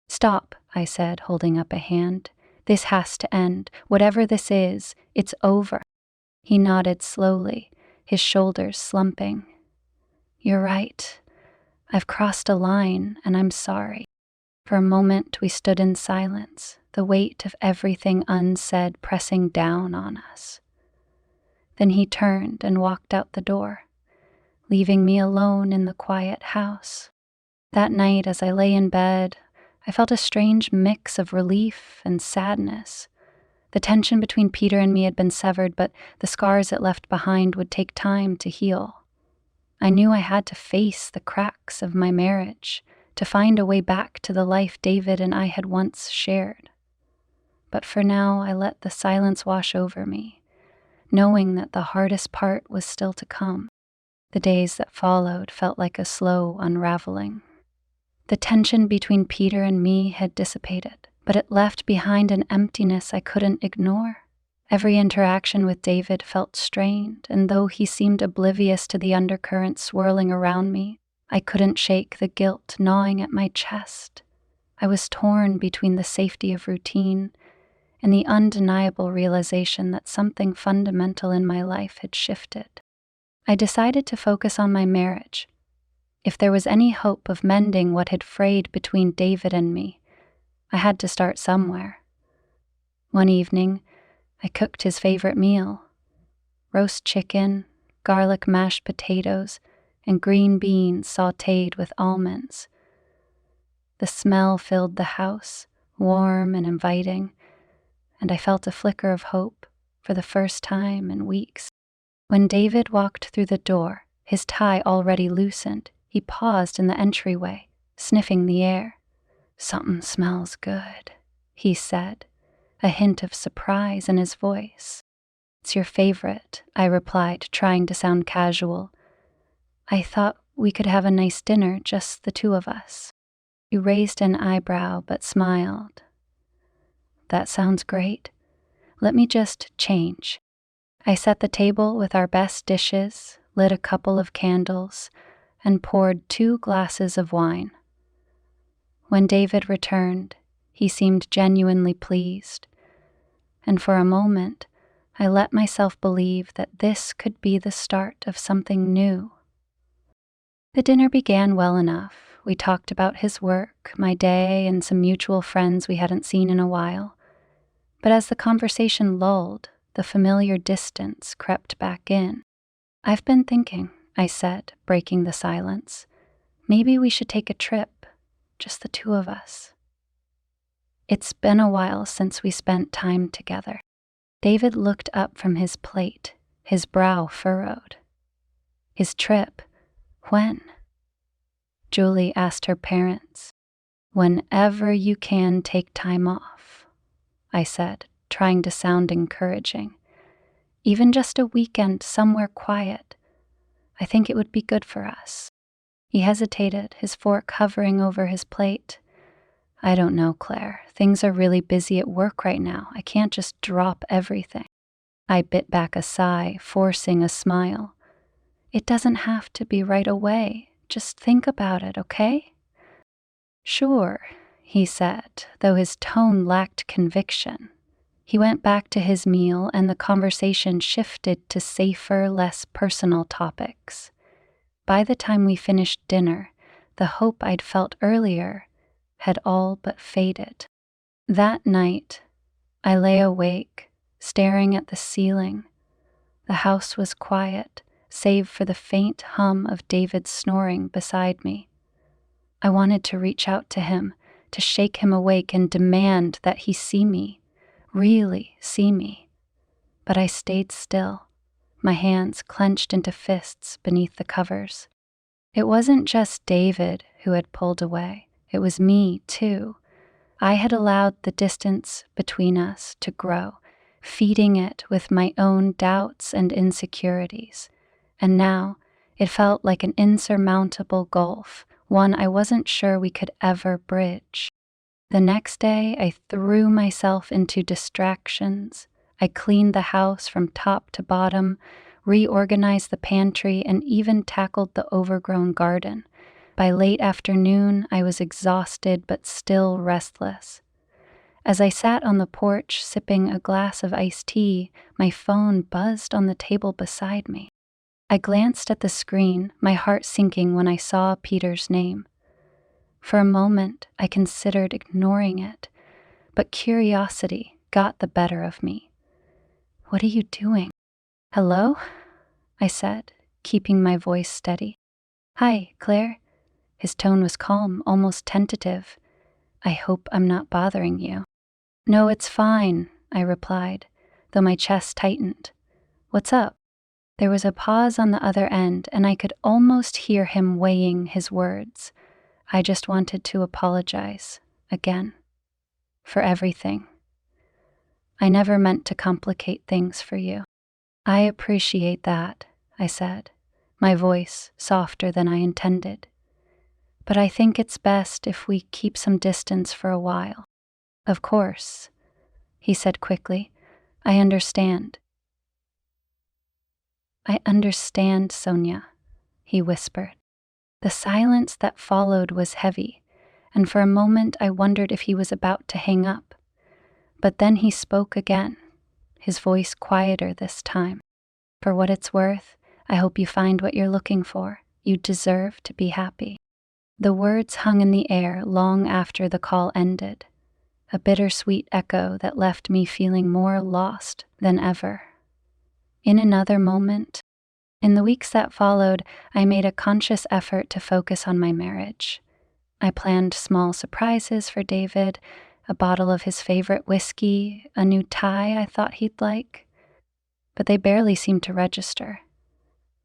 S1: "Stop," I said, holding up a hand. "This has to end. Whatever this is, it's over." He nodded slowly, his shoulders slumping. "You're right. I've crossed a line, and I'm sorry." For a moment we stood in silence, the weight of everything unsaid pressing down on us. Then he turned and walked out the door, leaving me alone in the quiet house. That night, as I lay in bed, I felt a strange mix of relief and sadness. The tension between Peter and me had been severed, but the scars it left behind would take time to heal. I knew I had to face the cracks of my marriage, to find a way back to the life David and I had once shared. But for now, I let the silence wash over me, knowing that the hardest part was still to come. The days that followed felt like a slow unraveling. The tension between Peter and me had dissipated, but it left behind an emptiness I couldn't ignore. Every interaction with David felt strained, and though he seemed oblivious to the undercurrent swirling around me, I couldn't shake the guilt gnawing at my chest. I was torn between the safety of routine and the undeniable realization that something fundamental in my life had shifted. I decided to focus on my marriage. If there was any hope of mending what had frayed between David and me, I had to start somewhere. One evening, I cooked his favorite meal: roast chicken, garlic mashed potatoes, and green beans sautéed with almonds. The smell filled the house, warm and inviting, and I felt a flicker of hope for the first time in weeks. When David walked through the door, his tie already loosened, he paused in the entryway, sniffing the air. "Something smells good," he said, a hint of surprise in his voice. "It's your favorite," I replied, trying to sound casual. "I thought we could have a nice dinner, just the two of us." He raised an eyebrow but smiled. "That sounds great. Let me just change." I set the table with our best dishes, lit a couple of candles, and poured 2 glasses of wine. When David returned, he seemed genuinely pleased, and for a moment, I let myself believe that this could be the start of something new. The dinner began well enough. We talked about his work, my day, and some mutual friends we hadn't seen in a while. But as the conversation lulled, the familiar distance crept back in. "I've been thinking," I said, breaking the silence. "Maybe we should take a trip, just the two of us." It's been a while since we spent time together. David looked up from his plate, his brow furrowed. His trip. When? Julie asked her parents. Whenever you can take time off, I said, trying to sound encouraging. Even just a weekend somewhere quiet. I think it would be good for us. He hesitated, his fork hovering over his plate. I don't know, Claire. Things are really busy at work right now. I can't just drop everything. I bit back a sigh, forcing a smile. It doesn't have to be right away. Just think about it, okay? Sure, he said, though his tone lacked conviction. He went back to his meal and the conversation shifted to safer, less personal topics. By the time we finished dinner, the hope I'd felt earlier had all but faded. That night, I lay awake, staring at the ceiling. The house was quiet, save for the faint hum of David's snoring beside me. I wanted to reach out to him, to shake him awake and demand that he see me, really see me. But I stayed still, my hands clenched into fists beneath the covers. It wasn't just David who had pulled away. It was me, too. I had allowed the distance between us to grow, feeding it with my own doubts and insecurities. And now it felt like an insurmountable gulf, one I wasn't sure we could ever bridge. The next day, I threw myself into distractions. I cleaned the house from top to bottom, reorganized the pantry, and even tackled the overgrown garden. By late afternoon, I was exhausted but still restless. As I sat on the porch sipping a glass of iced tea, my phone buzzed on the table beside me. I glanced at the screen, my heart sinking when I saw Peter's name. For a moment, I considered ignoring it, but curiosity got the better of me. What are you doing? Hello? I said, keeping my voice steady. Hi, Claire. His tone was calm, almost tentative. I hope I'm not bothering you. No, it's fine, I replied, though my chest tightened. What's up? There was a pause on the other end, and I could almost hear him weighing his words. I just wanted to apologize, again, for everything. I never meant to complicate things for you. I appreciate that, I said, my voice softer than I intended. But I think it's best if we keep some distance for a while. Of course, he said quickly. I understand. I understand, Sonia, he whispered. The silence that followed was heavy, and for a moment I wondered if he was about to hang up. But then he spoke again, his voice quieter this time. For what it's worth, I hope you find what you're looking for. You deserve to be happy. The words hung in the air long after the call ended, a bittersweet echo that left me feeling more lost than ever. In another moment, in the weeks that followed, I made a conscious effort to focus on my marriage. I planned small surprises for David, a bottle of his favorite whiskey, a new tie I thought he'd like, but they barely seemed to register.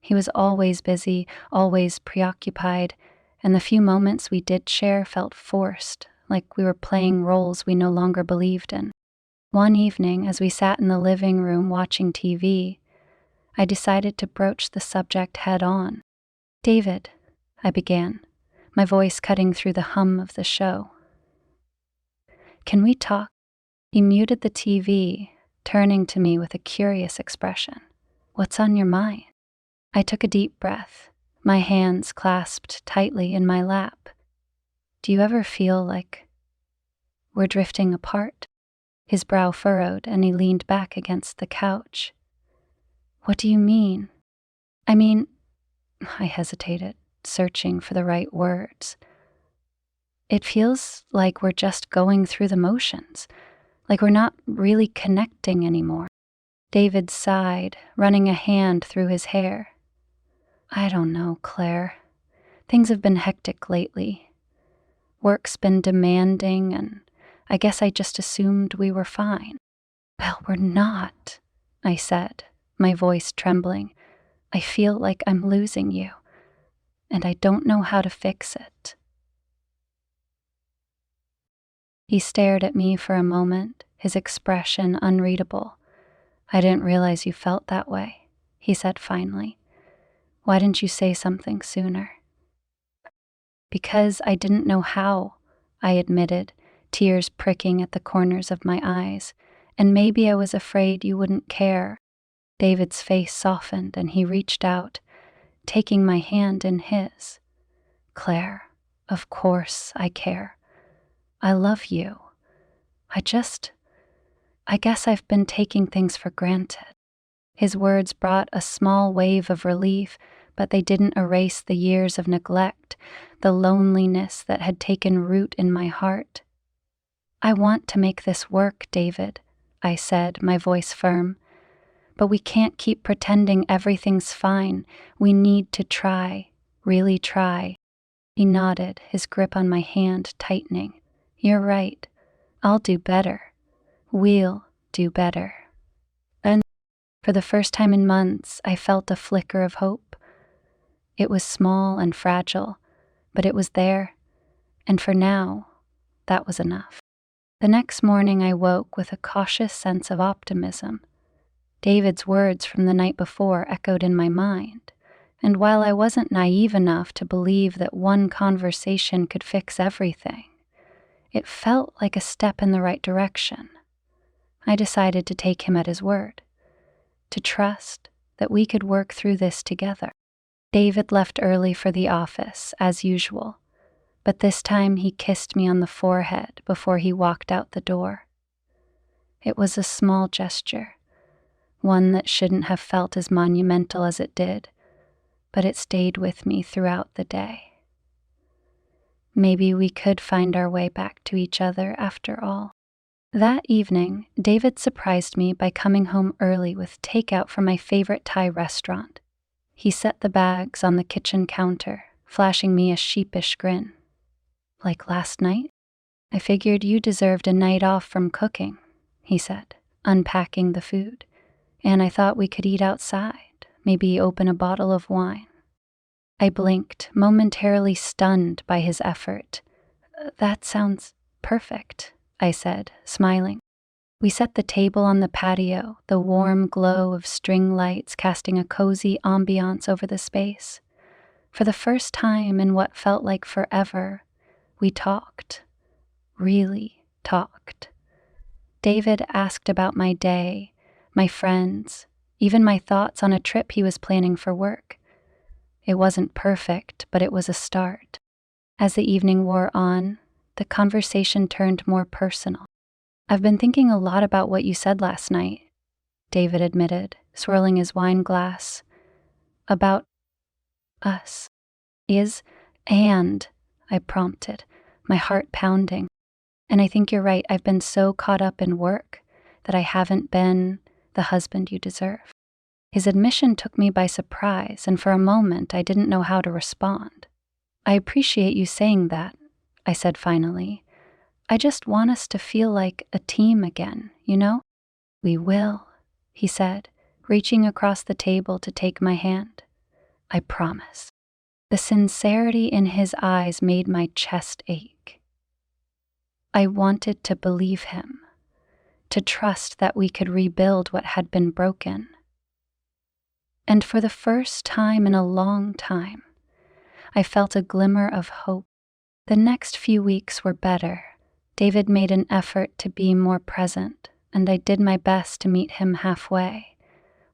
S1: He was always busy, always preoccupied, and the few moments we did share felt forced, like we were playing roles we no longer believed in. One evening, as we sat in the living room watching TV, I decided to broach the subject head on. David, I began, my voice cutting through the hum of the show. Can we talk? He muted the TV, turning to me with a curious expression. What's on your mind? I took a deep breath, my hands clasped tightly in my lap. Do you ever feel like we're drifting apart? His brow furrowed and he leaned back against the couch. What do you mean? I hesitated, searching for the right words. It feels like we're just going through the motions, like we're not really connecting anymore. David sighed, running a hand through his hair. I don't know, Claire. Things have been hectic lately. Work's been demanding, and I guess I just assumed we were fine. Well, we're not, I said, my voice trembling. I feel like I'm losing you, and I don't know how to fix it." He stared at me for a moment, his expression unreadable. "I didn't realize you felt that way," he said finally. "Why didn't you say something sooner?" "Because I didn't know how," I admitted, tears pricking at the corners of my eyes. "And maybe I was afraid you wouldn't care." David's face softened and he reached out, taking my hand in his. "Claire, of course I care. I love you. I guess I've been taking things for granted." His words brought a small wave of relief, but they didn't erase the years of neglect, the loneliness that had taken root in my heart. "I want to make this work, David," I said, my voice firm. "But we can't keep pretending everything's fine. We need to try, really try." He nodded, his grip on my hand tightening. "You're right. I'll do better. We'll do better." And for the first time in months, I felt a flicker of hope. It was small and fragile, but it was there, and for now, that was enough. The next morning I woke with a cautious sense of optimism. David's words from the night before echoed in my mind, and while I wasn't naive enough to believe that one conversation could fix everything, it felt like a step in the right direction. I decided to take him at his word, to trust that we could work through this together. David left early for the office, as usual, but this time he kissed me on the forehead before he walked out the door. It was a small gesture, one that shouldn't have felt as monumental as it did, but it stayed with me throughout the day. Maybe we could find our way back to each other after all. That evening, David surprised me by coming home early with takeout from my favorite Thai restaurant. He set the bags on the kitchen counter, flashing me a sheepish grin. "Like last night? I figured you deserved a night off from cooking," he said, unpacking the food. "And I thought we could eat outside, maybe open a bottle of wine." I blinked, momentarily stunned by his effort. "That sounds perfect," I said, smiling. We set the table on the patio, the warm glow of string lights casting a cozy ambiance over the space. For the first time in what felt like forever, we talked. Really talked. David asked about my day, my friends, even my thoughts on a trip he was planning for work. It wasn't perfect, but it was a start. As the evening wore on, the conversation turned more personal. "I've been thinking a lot about what you said last night," David admitted, swirling his wine glass. "About us. And," I prompted, my heart pounding. "And I think you're right, I've been so caught up in work that I haven't been the husband you deserve." His admission took me by surprise, and for a moment I didn't know how to respond. "I appreciate you saying that," I said finally. "I just want us to feel like a team again, you know?" "We will," he said, reaching across the table to take my hand. "I promise." The sincerity in his eyes made my chest ache. I wanted to believe him, to trust that we could rebuild what had been broken. And for the first time in a long time, I felt a glimmer of hope. The next few weeks were better. David made an effort to be more present, and I did my best to meet him halfway.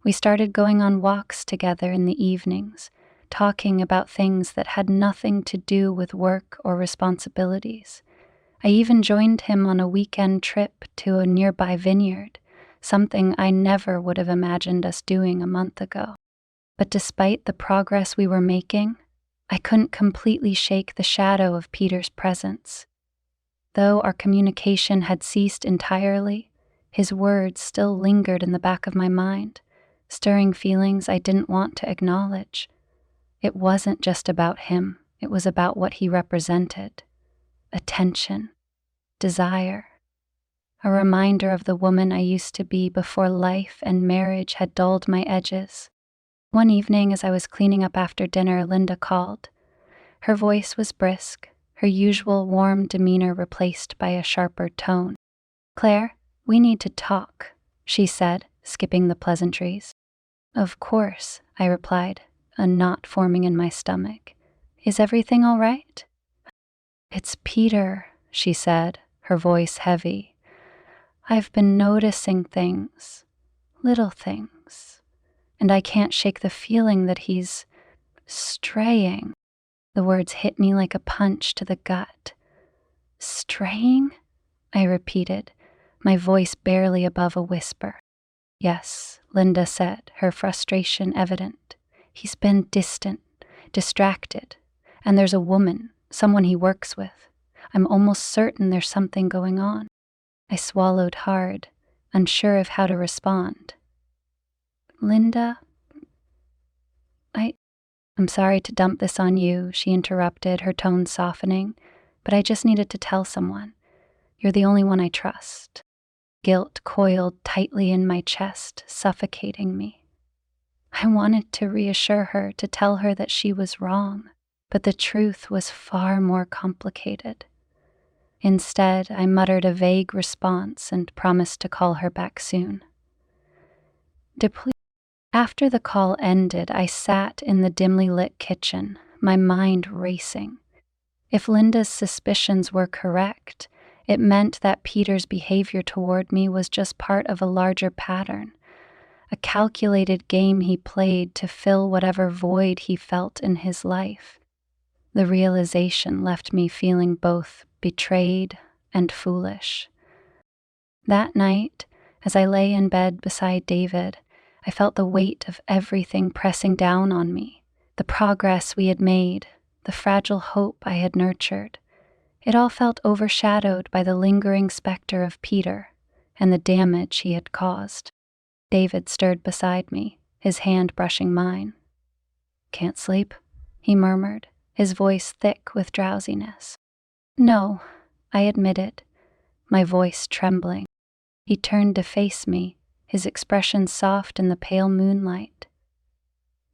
S1: We started going on walks together in the evenings, talking about things that had nothing to do with work or responsibilities. I even joined him on a weekend trip to a nearby vineyard, something I never would have imagined us doing a month ago. But despite the progress we were making, I couldn't completely shake the shadow of Peter's presence. Though our communication had ceased entirely, his words still lingered in the back of my mind, stirring feelings I didn't want to acknowledge. It wasn't just about him, it was about what he represented. Attention, desire, a reminder of the woman I used to be before life and marriage had dulled my edges. One evening, as I was cleaning up after dinner, Linda called. Her voice was brisk, her usual warm demeanor replaced by a sharper tone. "Claire, we need to talk," she said, skipping the pleasantries. "Of course," I replied, a knot forming in my stomach. "Is everything all right?" "It's Peter," she said, her voice heavy. "I've been noticing things, little things, and I can't shake the feeling that he's straying." The words hit me like a punch to the gut. "Straying?" I repeated, my voice barely above a whisper. "Yes," Linda said, her frustration evident. "He's been distant, distracted, and there's a woman, someone he works with. I'm almost certain there's something going on." I swallowed hard, unsure of how to respond. "Linda, I'm sorry to dump this on you," she interrupted, her tone softening, "but I just needed to tell someone. You're the only one I trust." Guilt coiled tightly in my chest, suffocating me. I wanted to reassure her, to tell her that she was wrong, but the truth was far more complicated. Instead, I muttered a vague response and promised to call her back soon. After the call ended, I sat in the dimly lit kitchen, my mind racing. If Linda's suspicions were correct, it meant that Peter's behavior toward me was just part of a larger pattern, a calculated game he played to fill whatever void he felt in his life. The realization left me feeling both betrayed and foolish. That night, as I lay in bed beside David, I felt the weight of everything pressing down on me, the progress we had made, the fragile hope I had nurtured. It all felt overshadowed by the lingering specter of Peter and the damage he had caused. David stirred beside me, his hand brushing mine. "Can't sleep?" he murmured, his voice thick with drowsiness. "No," I admitted, my voice trembling. He turned to face me, his expression soft in the pale moonlight.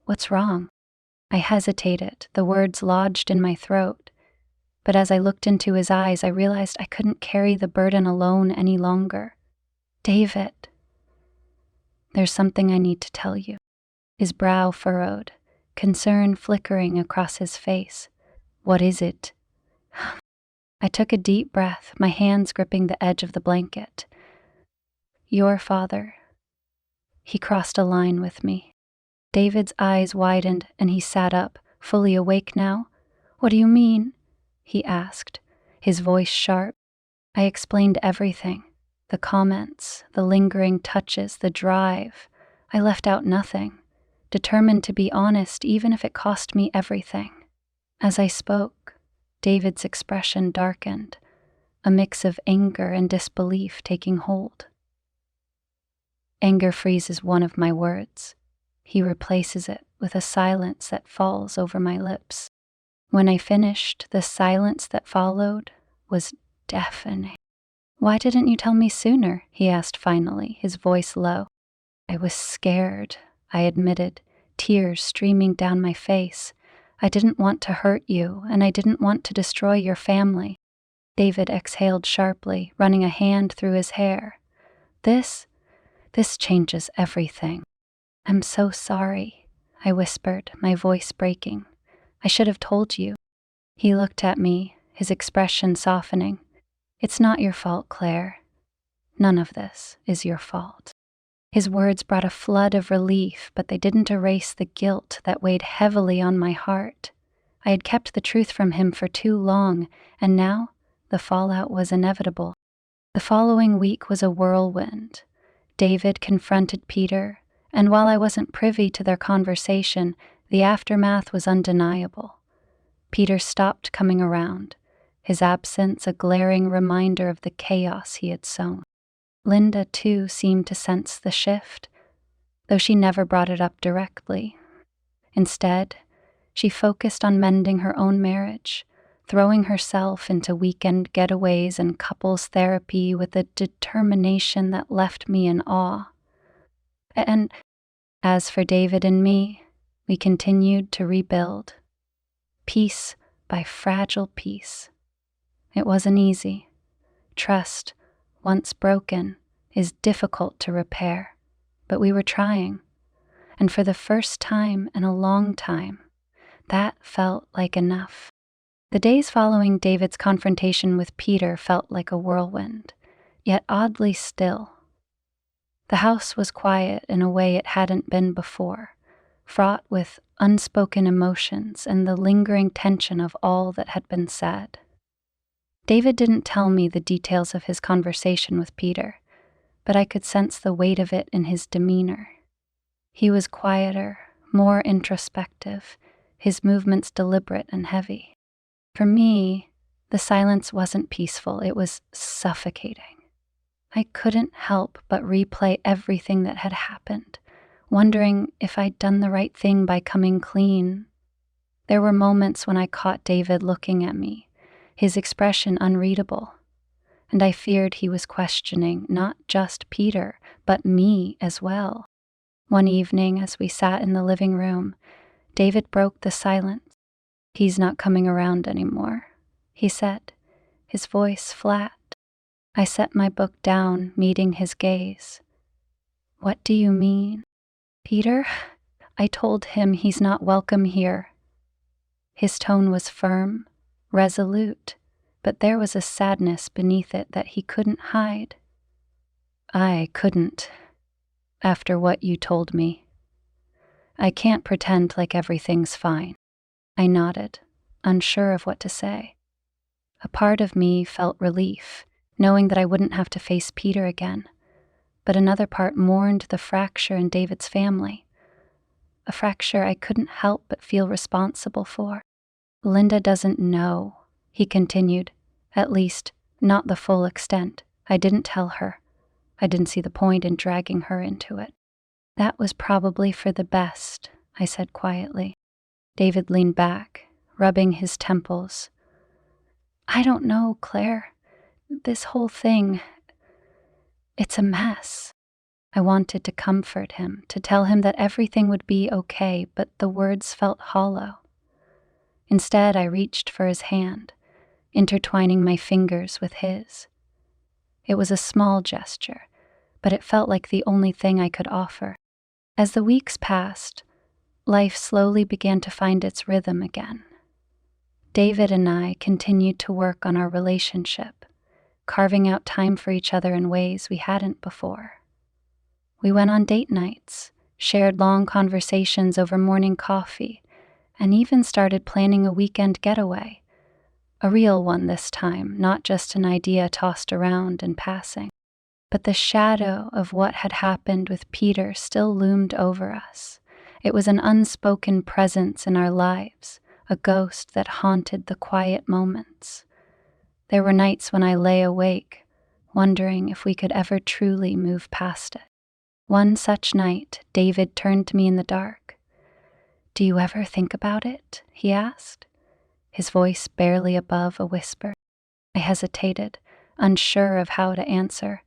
S1: "What's wrong?" I hesitated, the words lodged in my throat. But as I looked into his eyes, I realized I couldn't carry the burden alone any longer. "David, there's something I need to tell you." His brow furrowed, concern flickering across his face. "What is it?" I took a deep breath, my hands gripping the edge of the blanket. "Your father, he crossed a line with me." David's eyes widened and he sat up, fully awake now. "What do you mean?" he asked, his voice sharp. I explained everything. The comments, the lingering touches, the drive. I left out nothing, determined to be honest even if it cost me everything. As I spoke, David's expression darkened, a mix of anger and disbelief taking hold. Anger freezes one of my words. He replaces it with a silence that falls over my lips. When I finished, the silence that followed was deafening. "Why didn't you tell me sooner?" he asked finally, his voice low. "I was scared," I admitted, tears streaming down my face. "I didn't want to hurt you, and I didn't want to destroy your family." David exhaled sharply, running a hand through his hair. This changes everything." "I'm so sorry," I whispered, my voice breaking. "I should have told you." He looked at me, his expression softening. "It's not your fault, Claire. None of this is your fault." His words brought a flood of relief, but they didn't erase the guilt that weighed heavily on my heart. I had kept the truth from him for too long, and now the fallout was inevitable. The following week was a whirlwind. David confronted Peter, and while I wasn't privy to their conversation, the aftermath was undeniable. Peter stopped coming around, his absence a glaring reminder of the chaos he had sown. Linda, too, seemed to sense the shift, though she never brought it up directly. Instead, she focused on mending her own marriage, throwing herself into weekend getaways and couples therapy with a determination that left me in awe. And as for David and me, We continued to rebuild, piece by fragile piece. It wasn't easy. Trust, once broken, is difficult to repair, but we were trying. And for the first time in a long time, that felt like enough. The days following David's confrontation with Peter felt like a whirlwind, yet oddly still. The house was quiet in a way it hadn't been before, fraught with unspoken emotions and the lingering tension of all that had been said. David didn't tell me the details of his conversation with Peter, but I could sense the weight of it in his demeanor. He was quieter, more introspective, his movements deliberate and heavy. For me, the silence wasn't peaceful, it was suffocating. I couldn't help but replay everything that had happened, wondering if I'd done the right thing by coming clean. There were moments when I caught David looking at me, his expression unreadable, and I feared he was questioning not just Peter, but me as well. One evening, as we sat in the living room, David broke the silence. "He's not coming around anymore," he said, his voice flat. I set my book down, meeting his gaze. "What do you mean?" "Peter?" I told him he's not welcome here. His tone was firm, resolute, but there was a sadness beneath it that he couldn't hide. "I couldn't, after what you told me. I can't pretend like everything's fine." I nodded, unsure of what to say. A part of me felt relief, knowing that I wouldn't have to face Peter again, but another part mourned the fracture in David's family, a fracture I couldn't help but feel responsible for. "Linda doesn't know," he continued, "at least, not the full extent. I didn't tell her. I didn't see the point in dragging her into it." "That was probably for the best," I said quietly. David leaned back, rubbing his temples. "I don't know, Claire. This whole thing, it's a mess." I wanted to comfort him, to tell him that everything would be okay, but the words felt hollow. Instead, I reached for his hand, intertwining my fingers with his. It was a small gesture, but it felt like the only thing I could offer. As the weeks passed, life slowly began to find its rhythm again. David and I continued to work on our relationship, carving out time for each other in ways we hadn't before. We went on date nights, shared long conversations over morning coffee, and even started planning a weekend getaway. A real one this time, not just an idea tossed around in passing. But the shadow of what had happened with Peter still loomed over us. It was an unspoken presence in our lives, a ghost that haunted the quiet moments. There were nights when I lay awake, wondering if we could ever truly move past it. One such night, David turned to me in the dark. "Do you ever think about it?" he asked, his voice barely above a whisper. I hesitated, unsure of how to answer.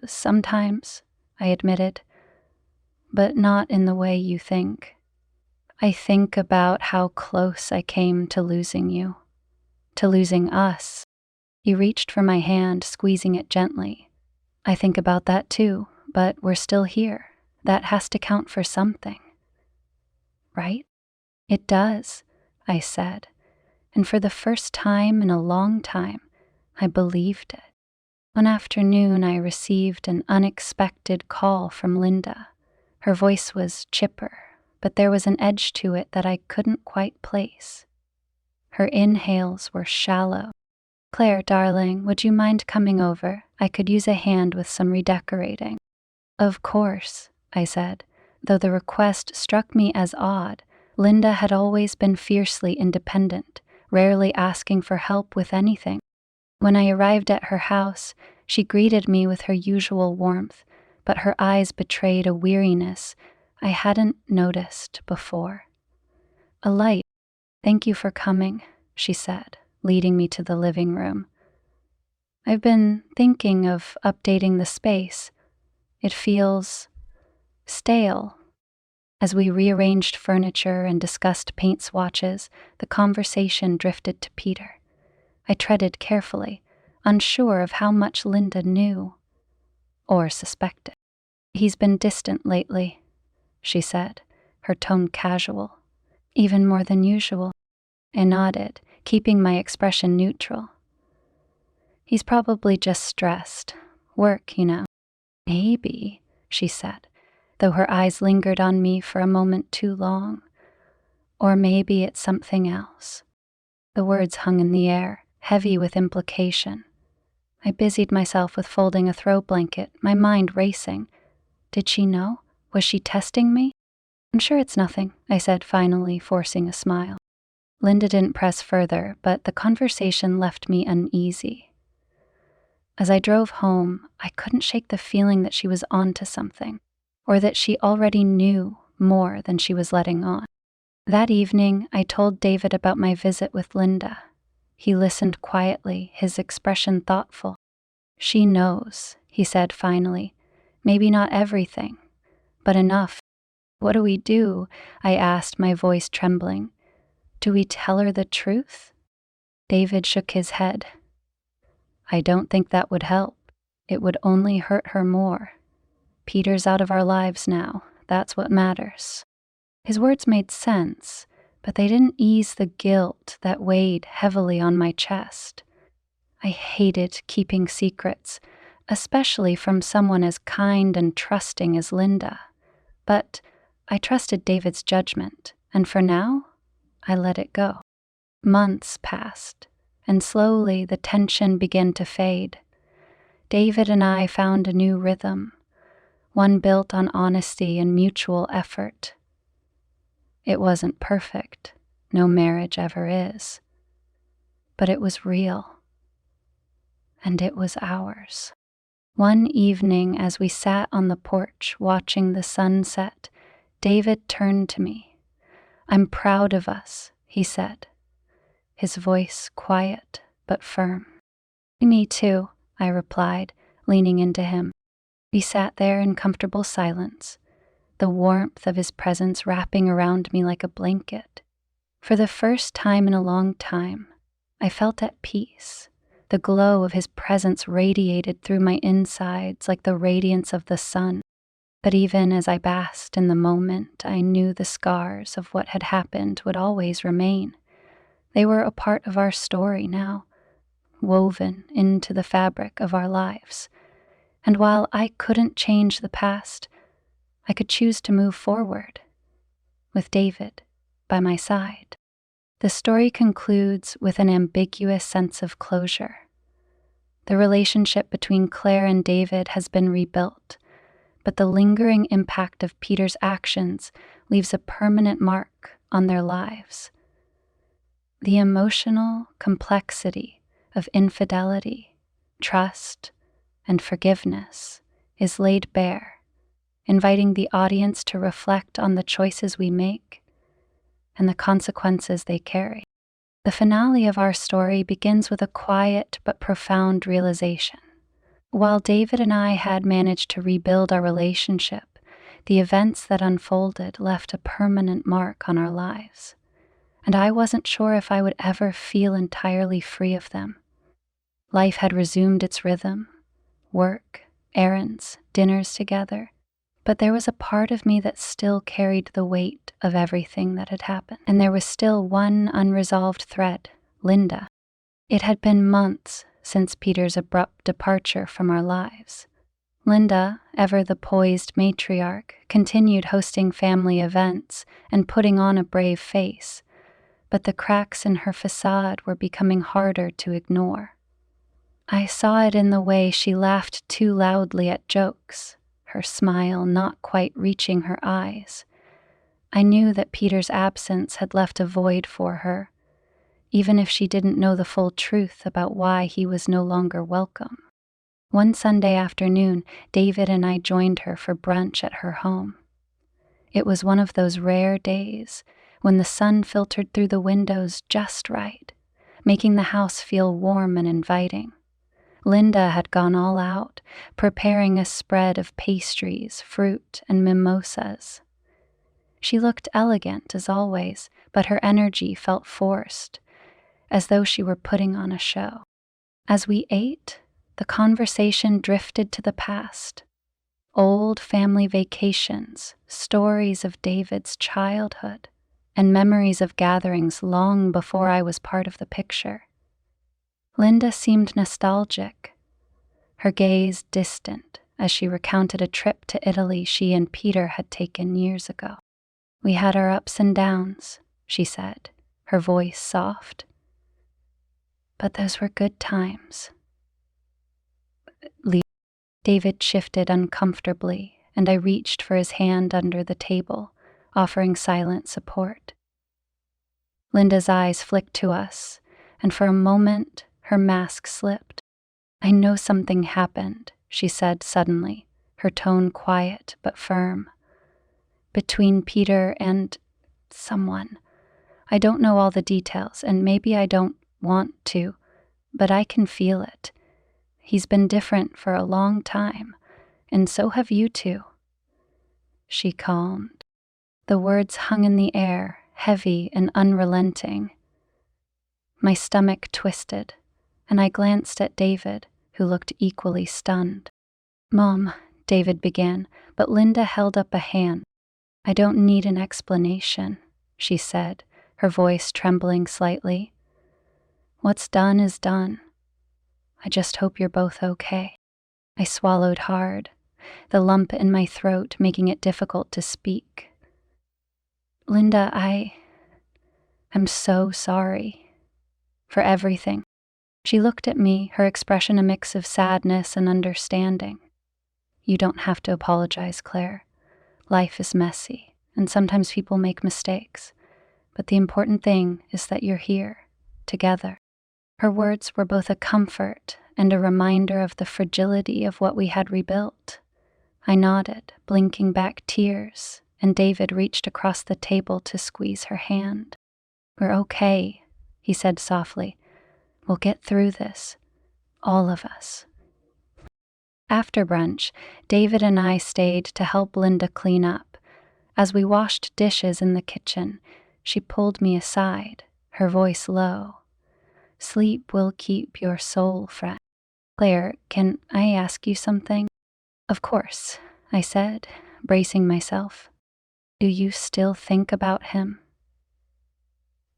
S1: "Sometimes," I admitted, "but not in the way you think. I think about how close I came to losing you, to losing us." He reached for my hand, squeezing it gently. "I think about that too, but we're still here. That has to count for something." "Right?" "It does," I said, and for the first time in a long time, I believed it. One afternoon, I received an unexpected call from Linda. Her voice was chipper, but there was an edge to it that I couldn't quite place. Her inhales were shallow. "Claire, darling, would you mind coming over? I could use a hand with some redecorating." "Of course," I said, though the request struck me as odd. Linda had always been fiercely independent, rarely asking for help with anything. When I arrived at her house, she greeted me with her usual warmth, but her eyes betrayed a weariness I hadn't noticed before. "A light. Thank you for coming," she said, leading me to the living room. "I've been thinking of updating the space. It feels stale." As we rearranged furniture and discussed paint swatches, the conversation drifted to Peter. I treaded carefully, unsure of how much Linda knew or suspected. "He's been distant lately," she said, her tone casual. "Even more than usual." I nodded, keeping my expression neutral. "He's probably just stressed. Work, you know." "Maybe," she said, though her eyes lingered on me for a moment too long. "Or maybe it's something else." The words hung in the air, heavy with implication. I busied myself with folding a throw blanket, my mind racing. Did she know? Was she testing me? "I'm sure it's nothing," I said, finally forcing a smile. Linda didn't press further, but the conversation left me uneasy. As I drove home, I couldn't shake the feeling that she was onto something, or that she already knew more than she was letting on. That evening, I told David about my visit with Linda. He listened quietly, his expression thoughtful. "She knows," he said finally. "Maybe not everything, but enough." "What do we do?" I asked, my voice trembling. "Do we tell her the truth?" David shook his head. "I don't think that would help. It would only hurt her more. Peter's out of our lives now. That's what matters." His words made sense, but they didn't ease the guilt that weighed heavily on my chest. I hated keeping secrets, especially from someone as kind and trusting as Linda. But I trusted David's judgment, and for now, I let it go. Months passed, and slowly the tension began to fade. David and I found a new rhythm, one built on honesty and mutual effort. It wasn't perfect, no marriage ever is, but it was real, and it was ours. One evening, as we sat on the porch watching the sunset, David turned to me. "I'm proud of us," he said, his voice quiet but firm. "Me too," I replied, leaning into him. We sat there in comfortable silence, the warmth of his presence wrapping around me like a blanket. For the first time in a long time, I felt at peace. The glow of his presence radiated through my insides like the radiance of the sun. But even as I basked in the moment, I knew the scars of what had happened would always remain. They were a part of our story now, woven into the fabric of our lives. And while I couldn't change the past, I could choose to move forward, with David by my side. The story concludes with an ambiguous sense of closure. The relationship between Claire and David has been rebuilt, but the lingering impact of Peter's actions leaves a permanent mark on their lives. The emotional complexity of infidelity, trust, and forgiveness is laid bare, inviting the audience to reflect on the choices we make and the consequences they carry. The finale of our story begins with a quiet but profound realization. While David and I had managed to rebuild our relationship, the events that unfolded left a permanent mark on our lives, and I wasn't sure if I would ever feel entirely free of them. Life had resumed its rhythm, work, errands, dinners together, but there was a part of me that still carried the weight of everything that had happened. And there was still one unresolved thread, Linda. It had been months since Peter's abrupt departure from our lives. Linda, ever the poised matriarch, continued hosting family events and putting on a brave face, but the cracks in her facade were becoming harder to ignore. I saw it in the way she laughed too loudly at jokes, her smile not quite reaching her eyes. I knew that Peter's absence had left a void for her, even if she didn't know the full truth about why he was no longer welcome. One Sunday afternoon, David and I joined her for brunch at her home. It was one of those rare days when the sun filtered through the windows just right, making the house feel warm and inviting. Linda had gone all out, preparing a spread of pastries, fruit, and mimosas. She looked elegant as always, but her energy felt forced, as though she were putting on a show. As we ate, the conversation drifted to the past. Old family vacations, stories of David's childhood, and memories of gatherings long before I was part of the picture. Linda seemed nostalgic, her gaze distant as she recounted a trip to Italy she and Peter had taken years ago. "We had our ups and downs," she said, her voice soft. "But those were good times." David shifted uncomfortably, and I reached for his hand under the table, offering silent support. Linda's eyes flicked to us, and for a moment her mask slipped. "I know something happened," she said suddenly, her tone quiet but firm. "Between Peter and someone. I don't know all the details, and maybe I don't want to, but I can feel it. He's been different for a long time, and so have you two." She calmed. The words hung in the air, heavy and unrelenting. My stomach twisted, and I glanced at David, who looked equally stunned. "Mom," David began, but Linda held up a hand. "I don't need an explanation," she said, her voice trembling slightly. "What's done is done. I just hope you're both okay." I swallowed hard, the lump in my throat making it difficult to speak. "Linda, I'm so sorry for everything." She looked at me, her expression a mix of sadness and understanding. "You don't have to apologize, Claire. Life is messy, and sometimes people make mistakes. But the important thing is that you're here, together." Her words were both a comfort and a reminder of the fragility of what we had rebuilt. I nodded, blinking back tears, and David reached across the table to squeeze her hand. "We're okay," he said softly. "We'll get through this, all of us." After brunch, David and I stayed to help Linda clean up. As we washed dishes in the kitchen, she pulled me aside, her voice low. "Sleep will keep your soul fresh. Claire, can I ask you something?" "Of course," I said, bracing myself. "Do you still think about him?"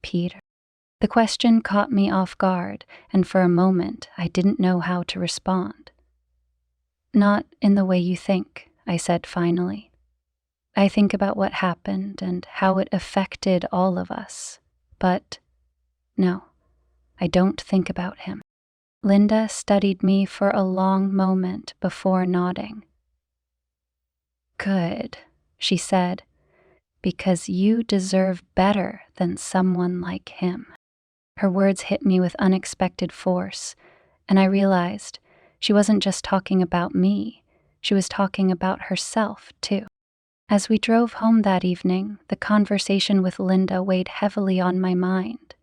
S1: "Peter?" The question caught me off guard, and for a moment I didn't know how to respond. "Not in the way you think," I said finally. "I think about what happened and how it affected all of us. But no, I don't think about him." Linda studied me for a long moment before nodding. "Good," she said, "because you deserve better than someone like him." Her words hit me with unexpected force, and I realized she wasn't just talking about me, she was talking about herself, too. As we drove home that evening, the conversation with Linda weighed heavily on my mind.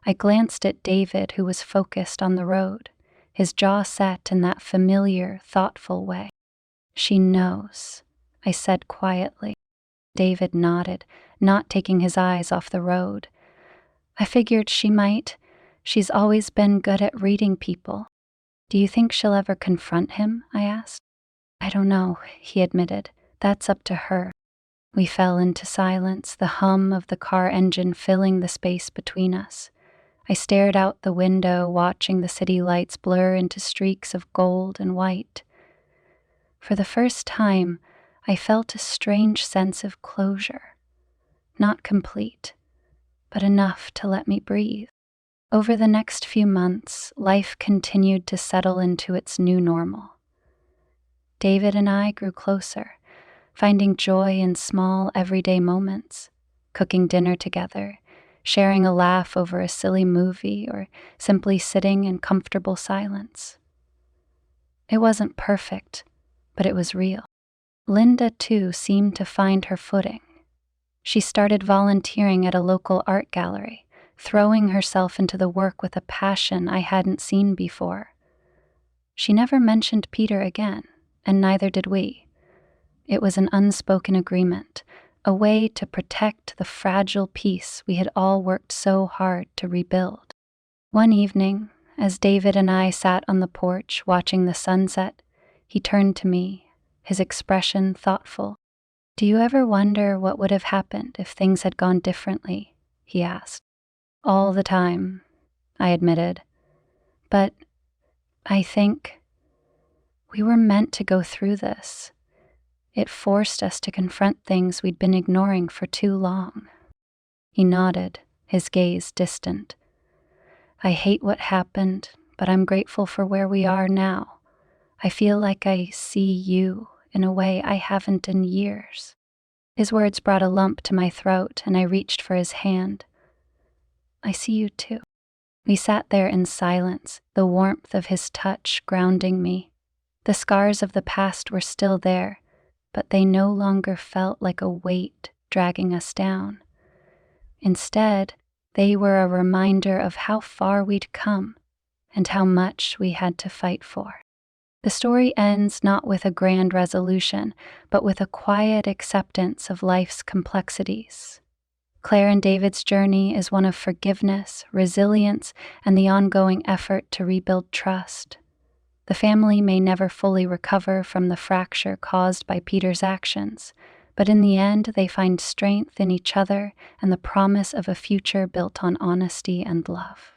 S1: I glanced at David, who was focused on the road, his jaw set in that familiar, thoughtful way. "She knows," I said quietly. David nodded, not taking his eyes off the road. "I figured she might. She's always been good at reading people." "Do you think she'll ever confront him?" I asked. "I don't know," he admitted. "That's up to her." We fell into silence, the hum of the car engine filling the space between us. I stared out the window, watching the city lights blur into streaks of gold and white. For the first time, I felt a strange sense of closure. Not complete, but enough to let me breathe. Over the next few months, life continued to settle into its new normal. David and I grew closer, finding joy in small, everyday moments, cooking dinner together, sharing a laugh over a silly movie, or simply sitting in comfortable silence. It wasn't perfect, but it was real. Linda, too, seemed to find her footing. She started volunteering at a local art gallery, throwing herself into the work with a passion I hadn't seen before. She never mentioned Peter again, and neither did we. It was an unspoken agreement, a way to protect the fragile peace we had all worked so hard to rebuild. One evening, as David and I sat on the porch watching the sunset, he turned to me, his expression thoughtful. "Do you ever wonder what would have happened if things had gone differently?" he asked. "All the time," I admitted. "But I think we were meant to go through this. It forced us to confront things we'd been ignoring for too long." He nodded, his gaze distant. "I hate what happened, but I'm grateful for where we are now. I feel like I see you in a way I haven't in years." His words brought a lump to my throat, and I reached for his hand. "I see you too." We sat there in silence, the warmth of his touch grounding me. The scars of the past were still there, but they no longer felt like a weight dragging us down. Instead, they were a reminder of how far we'd come and how much we had to fight for. The story ends not with a grand resolution, but with a quiet acceptance of life's complexities. Claire and David's journey is one of forgiveness, resilience, and the ongoing effort to rebuild trust. The family may never fully recover from the fracture caused by Peter's actions, but in the end they find strength in each other and the promise of a future built on honesty and love.